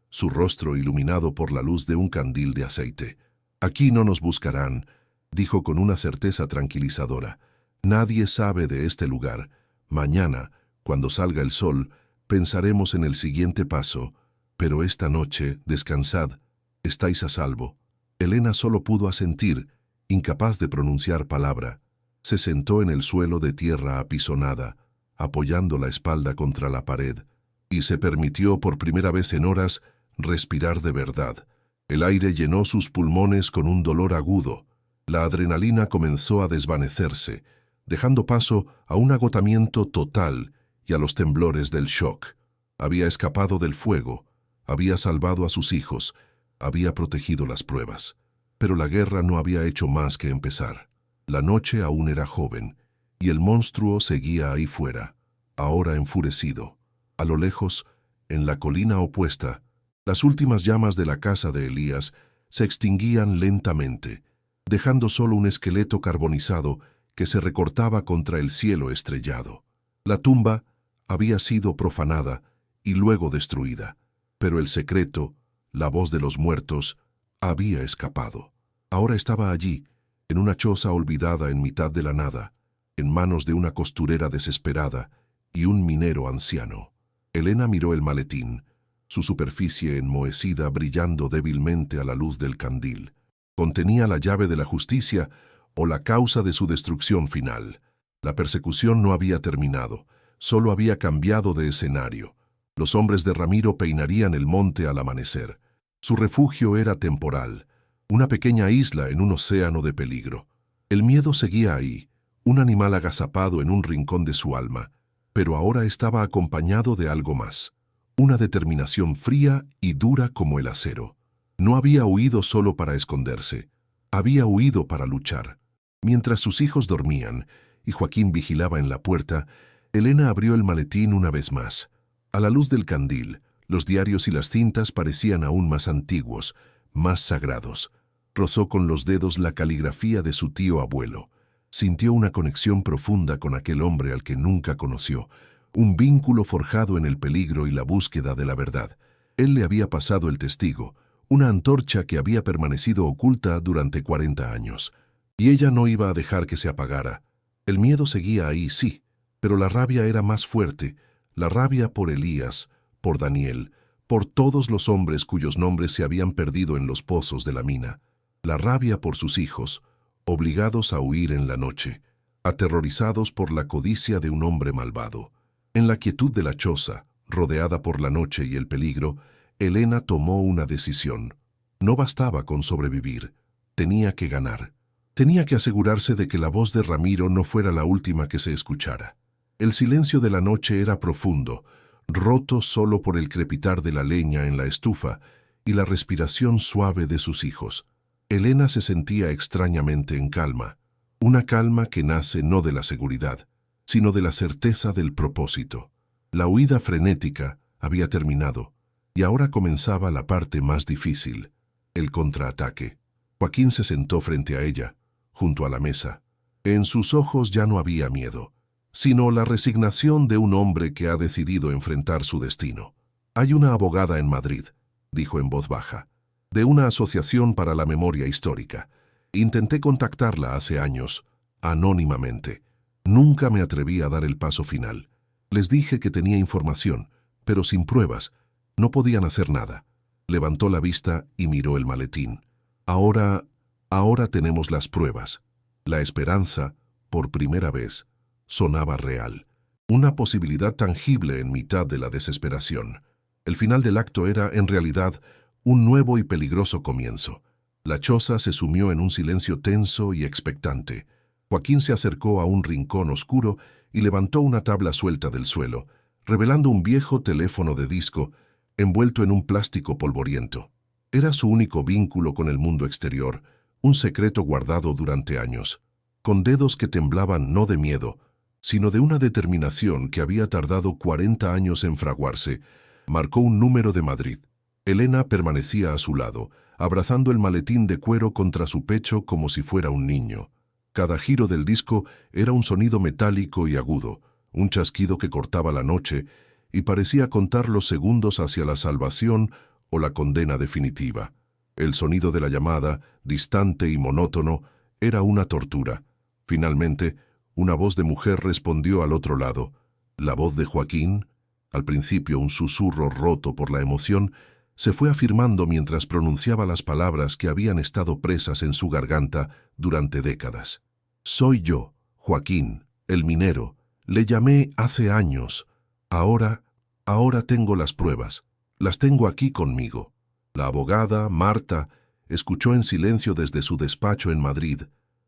su rostro iluminado por la luz de un candil de aceite. «Aquí no nos buscarán», dijo con una certeza tranquilizadora. «Nadie sabe de este lugar. Mañana, cuando salga el sol, pensaremos en el siguiente paso, pero esta noche, descansad, estáis a salvo». Elena solo pudo asentir, incapaz de pronunciar palabra. Se sentó en el suelo de tierra apisonada, apoyando la espalda contra la pared, y se permitió por primera vez en horas respirar de verdad. El aire llenó sus pulmones con un dolor agudo. La adrenalina comenzó a desvanecerse, dejando paso a un agotamiento total y a los temblores del shock. Había escapado del fuego, había salvado a sus hijos, había protegido las pruebas. Pero la guerra no había hecho más que empezar. La noche aún era joven, y el monstruo seguía ahí fuera, ahora enfurecido. A lo lejos, en la colina opuesta, las últimas llamas de la casa de Elías se extinguían lentamente, dejando solo un esqueleto carbonizado que se recortaba contra el cielo estrellado. La tumba había sido profanada y luego destruida, pero el secreto, la voz de los muertos, había escapado. Ahora estaba allí, en una choza olvidada en mitad de la nada, en manos de una costurera desesperada y un minero anciano. Elena miró el maletín, su superficie enmohecida brillando débilmente a la luz del candil. Contenía la llave de la justicia o la causa de su destrucción final. La persecución no había terminado, solo había cambiado de escenario. Los hombres de Ramiro peinarían el monte al amanecer. Su refugio era temporal, una pequeña isla en un océano de peligro. El miedo seguía ahí, un animal agazapado en un rincón de su alma, pero ahora estaba acompañado de algo más, una determinación fría y dura como el acero. No había huido solo para esconderse, había huido para luchar. Mientras sus hijos dormían y Joaquín vigilaba en la puerta, Elena abrió el maletín una vez más. A la luz del candil, los diarios y las cintas parecían aún más antiguos, más sagrados. Rozó con los dedos la caligrafía de su tío abuelo. Sintió una conexión profunda con aquel hombre al que nunca conoció, un vínculo forjado en el peligro y la búsqueda de la verdad. Él le había pasado el testigo, una antorcha que había permanecido oculta durante 40 años. Y ella no iba a dejar que se apagara. El miedo seguía ahí, sí, pero la rabia era más fuerte, la rabia por Elías, por Daniel, por todos los hombres cuyos nombres se habían perdido en los pozos de la mina. La rabia por sus hijos, obligados a huir en la noche, aterrorizados por la codicia de un hombre malvado. En la quietud de la choza, rodeada por la noche y el peligro, Elena tomó una decisión. No bastaba con sobrevivir, tenía que ganar. Tenía que asegurarse de que la voz de Ramiro no fuera la última que se escuchara. El silencio de la noche era profundo, roto solo por el crepitar de la leña en la estufa y la respiración suave de sus hijos. Elena se sentía extrañamente en calma, una calma que nace no de la seguridad, sino de la certeza del propósito. La huida frenética había terminado, y ahora comenzaba la parte más difícil, el contraataque. Joaquín se sentó frente a ella, junto a la mesa. En sus ojos ya no había miedo, sino la resignación de un hombre que ha decidido enfrentar su destino. «Hay una abogada en Madrid», dijo en voz baja, «de una asociación para la memoria histórica. Intenté contactarla hace años, anónimamente. Nunca me atreví a dar el paso final. Les dije que tenía información, pero sin pruebas. No podían hacer nada». Levantó la vista y miró el maletín. Ahora tenemos las pruebas. La esperanza, por primera vez, sonaba real. Una posibilidad tangible en mitad de la desesperación. El final del acto era, en realidad, un nuevo y peligroso comienzo. La choza se sumió en un silencio tenso y expectante. Joaquín se acercó a un rincón oscuro y levantó una tabla suelta del suelo, revelando un viejo teléfono de disco envuelto en un plástico polvoriento. Era su único vínculo con el mundo exterior, un secreto guardado durante años. Con dedos que temblaban no de miedo, sino de una determinación que había tardado 40 años en fraguarse, marcó un número de Madrid. Elena permanecía a su lado, abrazando el maletín de cuero contra su pecho como si fuera un niño. Cada giro del disco era un sonido metálico y agudo, un chasquido que cortaba la noche y parecía contar los segundos hacia la salvación o la condena definitiva. El sonido de la llamada, distante y monótono, era una tortura. Finalmente, una voz de mujer respondió al otro lado. La voz de Joaquín, al principio un susurro roto por la emoción, se fue afirmando mientras pronunciaba las palabras que habían estado presas en su garganta durante décadas. Soy yo, Joaquín, el minero. Le llamé hace años. Ahora tengo las pruebas. Las tengo aquí conmigo. La abogada, Marta, escuchó en silencio desde su despacho en Madrid.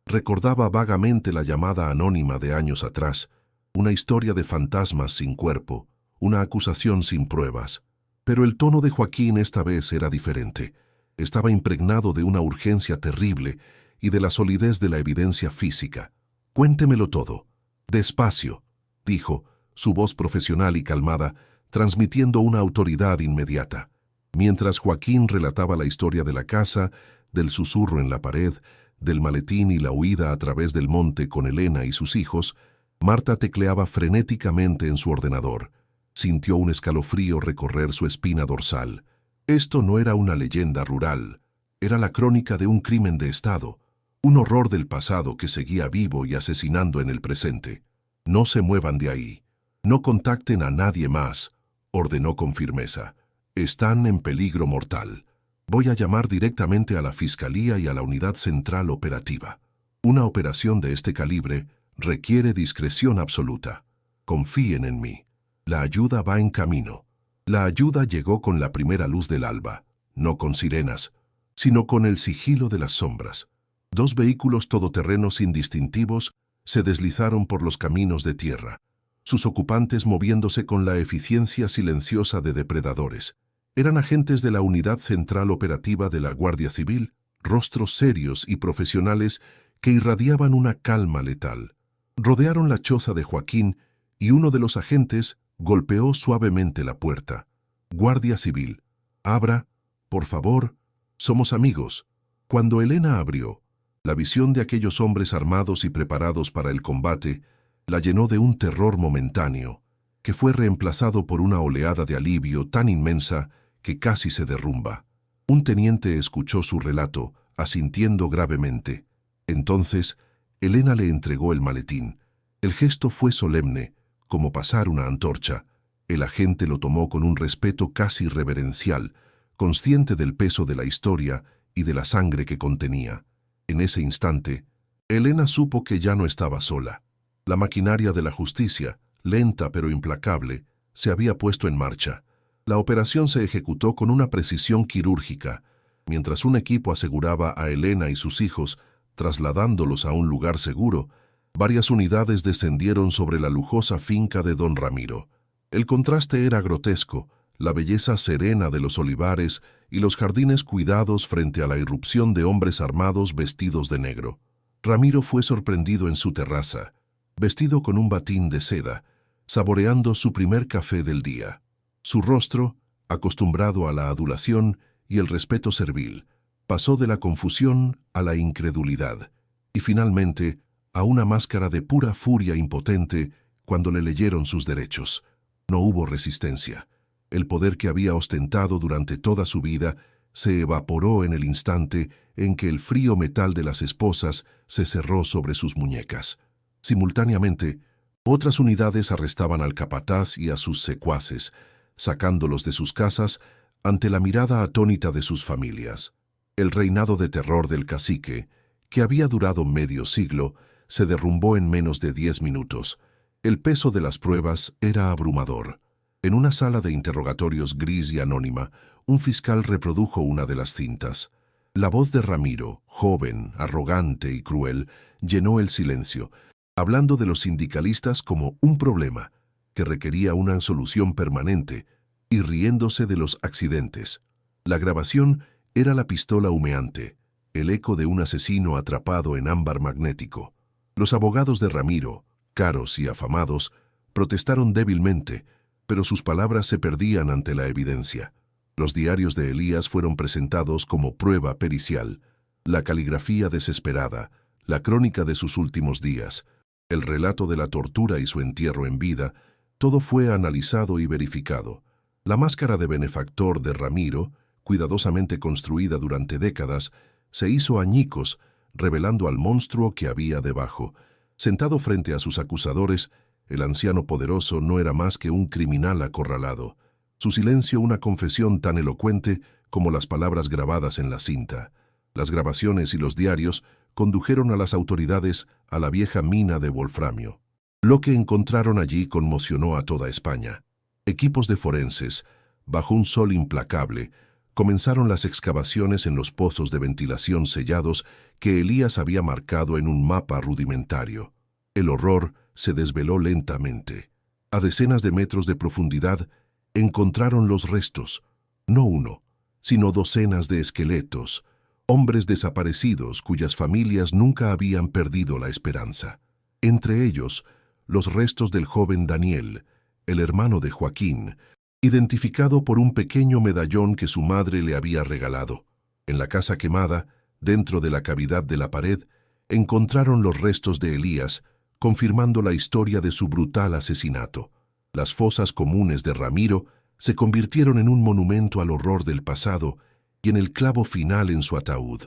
Recordaba vagamente la llamada anónima de años atrás, una historia de fantasmas sin cuerpo, una acusación sin pruebas. Pero el tono de Joaquín esta vez era diferente. Estaba impregnado de una urgencia terrible y de la solidez de la evidencia física. Cuéntemelo todo. Despacio, dijo, su voz profesional y calmada, transmitiendo una autoridad inmediata. Mientras Joaquín relataba la historia de la casa, del susurro en la pared, del maletín y la huida a través del monte con Elena y sus hijos, Marta tecleaba frenéticamente en su ordenador. Sintió un escalofrío recorrer su espina dorsal. Esto no era una leyenda rural, era la crónica de un crimen de Estado, un horror del pasado que seguía vivo y asesinando en el presente. No se muevan de ahí. No contacten a nadie más, ordenó con firmeza. Están en peligro mortal. Voy a llamar directamente a la Fiscalía y a la Unidad Central Operativa. Una operación de este calibre requiere discreción absoluta. Confíen en mí. La ayuda va en camino. La ayuda llegó con la primera luz del alba, no con sirenas, sino con el sigilo de las sombras. 2 vehículos todoterrenos indistintivos se deslizaron por los caminos de tierra, sus ocupantes moviéndose con la eficiencia silenciosa de depredadores. Eran agentes de la Unidad Central Operativa de la Guardia Civil, rostros serios y profesionales que irradiaban una calma letal. Rodearon la choza de Joaquín y uno de los agentes golpeó suavemente la puerta. Guardia Civil, abra, por favor, somos amigos. Cuando Elena abrió, la visión de aquellos hombres armados y preparados para el combate la llenó de un terror momentáneo, que fue reemplazado por una oleada de alivio tan inmensa que casi se derrumba. Un teniente escuchó su relato, asintiendo gravemente. Entonces, Elena le entregó el maletín. El gesto fue solemne, como pasar una antorcha. El agente lo tomó con un respeto casi reverencial, consciente del peso de la historia y de la sangre que contenía. En ese instante, Elena supo que ya no estaba sola. La maquinaria de la justicia, lenta pero implacable, se había puesto en marcha. La operación se ejecutó con una precisión quirúrgica, mientras un equipo aseguraba a Elena y sus hijos, trasladándolos a un lugar seguro. Varias unidades descendieron sobre la lujosa finca de don Ramiro. El contraste era grotesco, la belleza serena de los olivares y los jardines cuidados frente a la irrupción de hombres armados vestidos de negro. Ramiro fue sorprendido en su terraza, vestido con un batín de seda, saboreando su primer café del día. Su rostro, acostumbrado a la adulación y el respeto servil, pasó de la confusión a la incredulidad, y finalmente a una máscara de pura furia impotente cuando le leyeron sus derechos. No hubo resistencia. El poder que había ostentado durante toda su vida se evaporó en el instante en que el frío metal de las esposas se cerró sobre sus muñecas. Simultáneamente, otras unidades arrestaban al capataz y a sus secuaces, sacándolos de sus casas ante la mirada atónita de sus familias. El reinado de terror del cacique, que había durado medio siglo, se derrumbó en menos de 10 minutos. El peso de las pruebas era abrumador. En una sala de interrogatorios gris y anónima, un fiscal reprodujo una de las cintas. La voz de Ramiro, joven, arrogante y cruel, llenó el silencio, hablando de los sindicalistas como un problema que requería una solución permanente y riéndose de los accidentes. La grabación era la pistola humeante, el eco de un asesino atrapado en ámbar magnético. Los abogados de Ramiro, caros y afamados, protestaron débilmente, pero sus palabras se perdían ante la evidencia. Los diarios de Elías fueron presentados como prueba pericial, la caligrafía desesperada, la crónica de sus últimos días, el relato de la tortura y su entierro en vida, Todo fue analizado y verificado. La máscara de benefactor de Ramiro, cuidadosamente construida durante décadas, se hizo añicos, revelando al monstruo que había debajo. Sentado frente a sus acusadores, el anciano poderoso no era más que un criminal acorralado. Su silencio una confesión tan elocuente como las palabras grabadas en la cinta. Las grabaciones y los diarios condujeron a las autoridades a la vieja mina de wolframio. Lo que encontraron allí conmocionó a toda España. Equipos de forenses, bajo un sol implacable, comenzaron las excavaciones en los pozos de ventilación sellados que Elías había marcado en un mapa rudimentario. El horror se desveló lentamente. A decenas de metros de profundidad encontraron los restos, no uno, sino docenas de esqueletos, hombres desaparecidos cuyas familias nunca habían perdido la esperanza. Entre ellos, los restos del joven Daniel, el hermano de Joaquín, identificado por un pequeño medallón que su madre le había regalado. En la casa quemada, dentro de la cavidad de la pared, encontraron los restos de Elías, confirmando la historia de su brutal asesinato. Las fosas comunes de Ramiro se convirtieron en un monumento al horror del pasado y en el clavo final en su ataúd.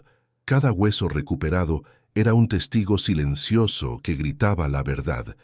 Cada hueso recuperado era un testigo silencioso que gritaba la verdad,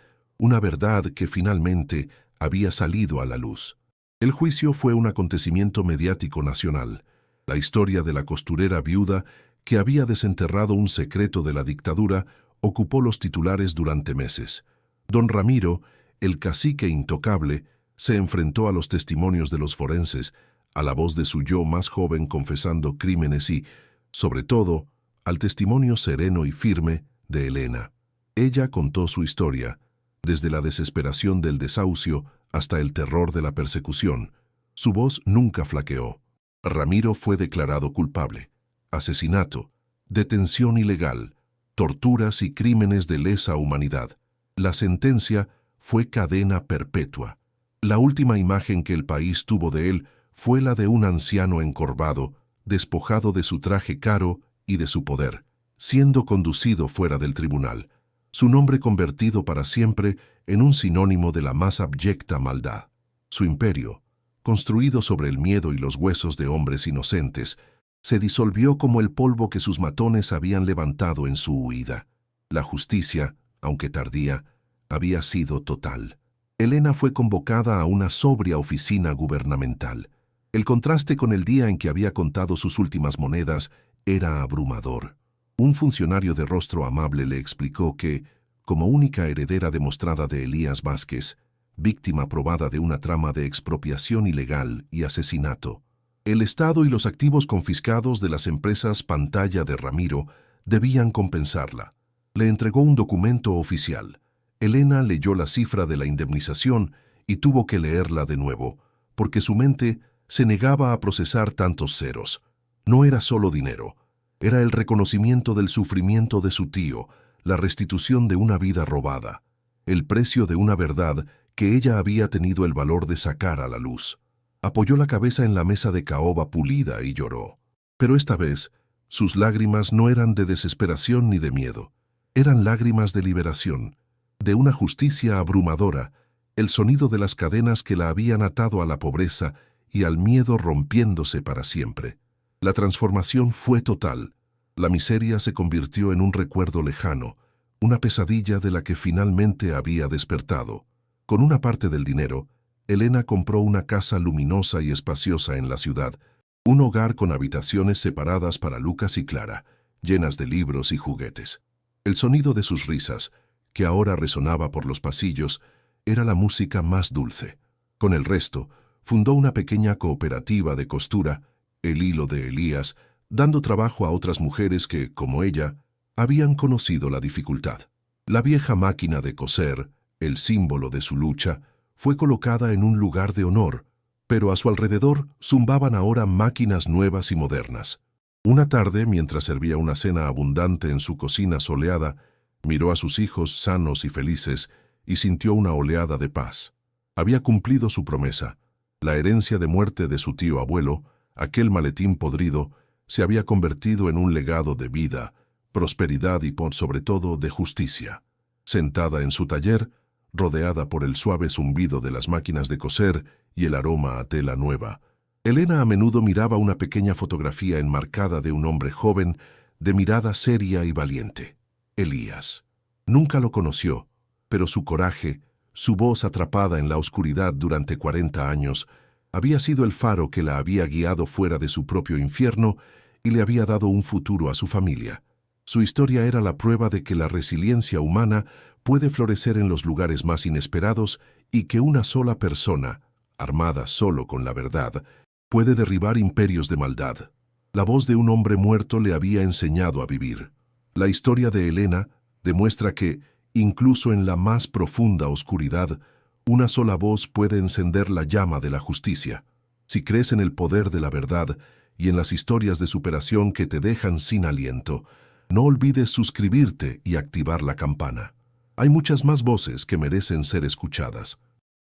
una verdad que finalmente había salido a la luz. El juicio fue un acontecimiento mediático nacional, la historia de la costurera viuda que había desenterrado un secreto de la dictadura ocupó los titulares durante meses. Don Ramiro, el cacique intocable, se enfrentó a los testimonios de los forenses, a la voz de su yo más joven confesando crímenes y, sobre todo, al testimonio sereno y firme de Elena. Ella contó su historia, desde la desesperación del desahucio hasta el terror de la persecución. Su voz nunca flaqueó. Ramiro fue declarado culpable. Asesinato, detención ilegal, torturas y crímenes de lesa humanidad. La sentencia fue cadena perpetua. La última imagen que el país tuvo de él fue la de un anciano encorvado, despojado de su traje caro y de su poder, siendo conducido fuera del tribunal, su nombre convertido para siempre en un sinónimo de la más abyecta maldad. Su imperio, construido sobre el miedo y los huesos de hombres inocentes, se disolvió como el polvo que sus matones habían levantado en su huida. La justicia, aunque tardía, había sido total. Elena fue convocada a una sobria oficina gubernamental. El contraste con el día en que había contado sus últimas monedas era abrumador. Un funcionario de rostro amable le explicó que, como única heredera demostrada de Elías Vázquez, víctima probada de una trama de expropiación ilegal y asesinato, el Estado y los activos confiscados de las empresas pantalla de Ramiro debían compensarla. Le entregó un documento oficial. Elena leyó la cifra de la indemnización y tuvo que leerla de nuevo, porque su mente se negaba a procesar tantos ceros. No era solo dinero, era el reconocimiento del sufrimiento de su tío, la restitución de una vida robada, el precio de una verdad que ella había tenido el valor de sacar a la luz. Apoyó la cabeza en la mesa de caoba pulida y lloró. Pero esta vez, sus lágrimas no eran de desesperación ni de miedo. Eran lágrimas de liberación, de una justicia abrumadora, el sonido de las cadenas que la habían atado a la pobreza y al miedo rompiéndose para siempre. La transformación fue total. La miseria se convirtió en un recuerdo lejano, una pesadilla de la que finalmente había despertado. Con una parte del dinero, Elena compró una casa luminosa y espaciosa en la ciudad, un hogar con habitaciones separadas para Lucas y Clara, llenas de libros y juguetes. El sonido de sus risas, que ahora resonaba por los pasillos, era la música más dulce. Con el resto, fundó una pequeña cooperativa de costura, El Hilo de Elías, dando trabajo a otras mujeres que, como ella, habían conocido la dificultad. La vieja máquina de coser, el símbolo de su lucha, fue colocada en un lugar de honor, pero a su alrededor zumbaban ahora máquinas nuevas y modernas. Una tarde, mientras servía una cena abundante en su cocina soleada, miró a sus hijos sanos y felices y sintió una oleada de paz. Había cumplido su promesa. La herencia de muerte de su tío abuelo, aquel maletín podrido, se había convertido en un legado de vida, prosperidad y, por sobre todo, de justicia. Sentada en su taller, rodeada por el suave zumbido de las máquinas de coser y el aroma a tela nueva. Elena a menudo miraba una pequeña fotografía enmarcada de un hombre joven, de mirada seria y valiente. Elías. Nunca lo conoció, pero su coraje, su voz atrapada en la oscuridad durante 40 años, había sido el faro que la había guiado fuera de su propio infierno y le había dado un futuro a su familia. Su historia era la prueba de que la resiliencia humana puede florecer en los lugares más inesperados y que una sola persona, armada solo con la verdad, puede derribar imperios de maldad. La voz de un hombre muerto le había enseñado a vivir. La historia de Elena demuestra que, incluso en la más profunda oscuridad, una sola voz puede encender la llama de la justicia. Si crees en el poder de la verdad y en las historias de superación que te dejan sin aliento, no olvides suscribirte y activar la campana. Hay muchas más voces que merecen ser escuchadas.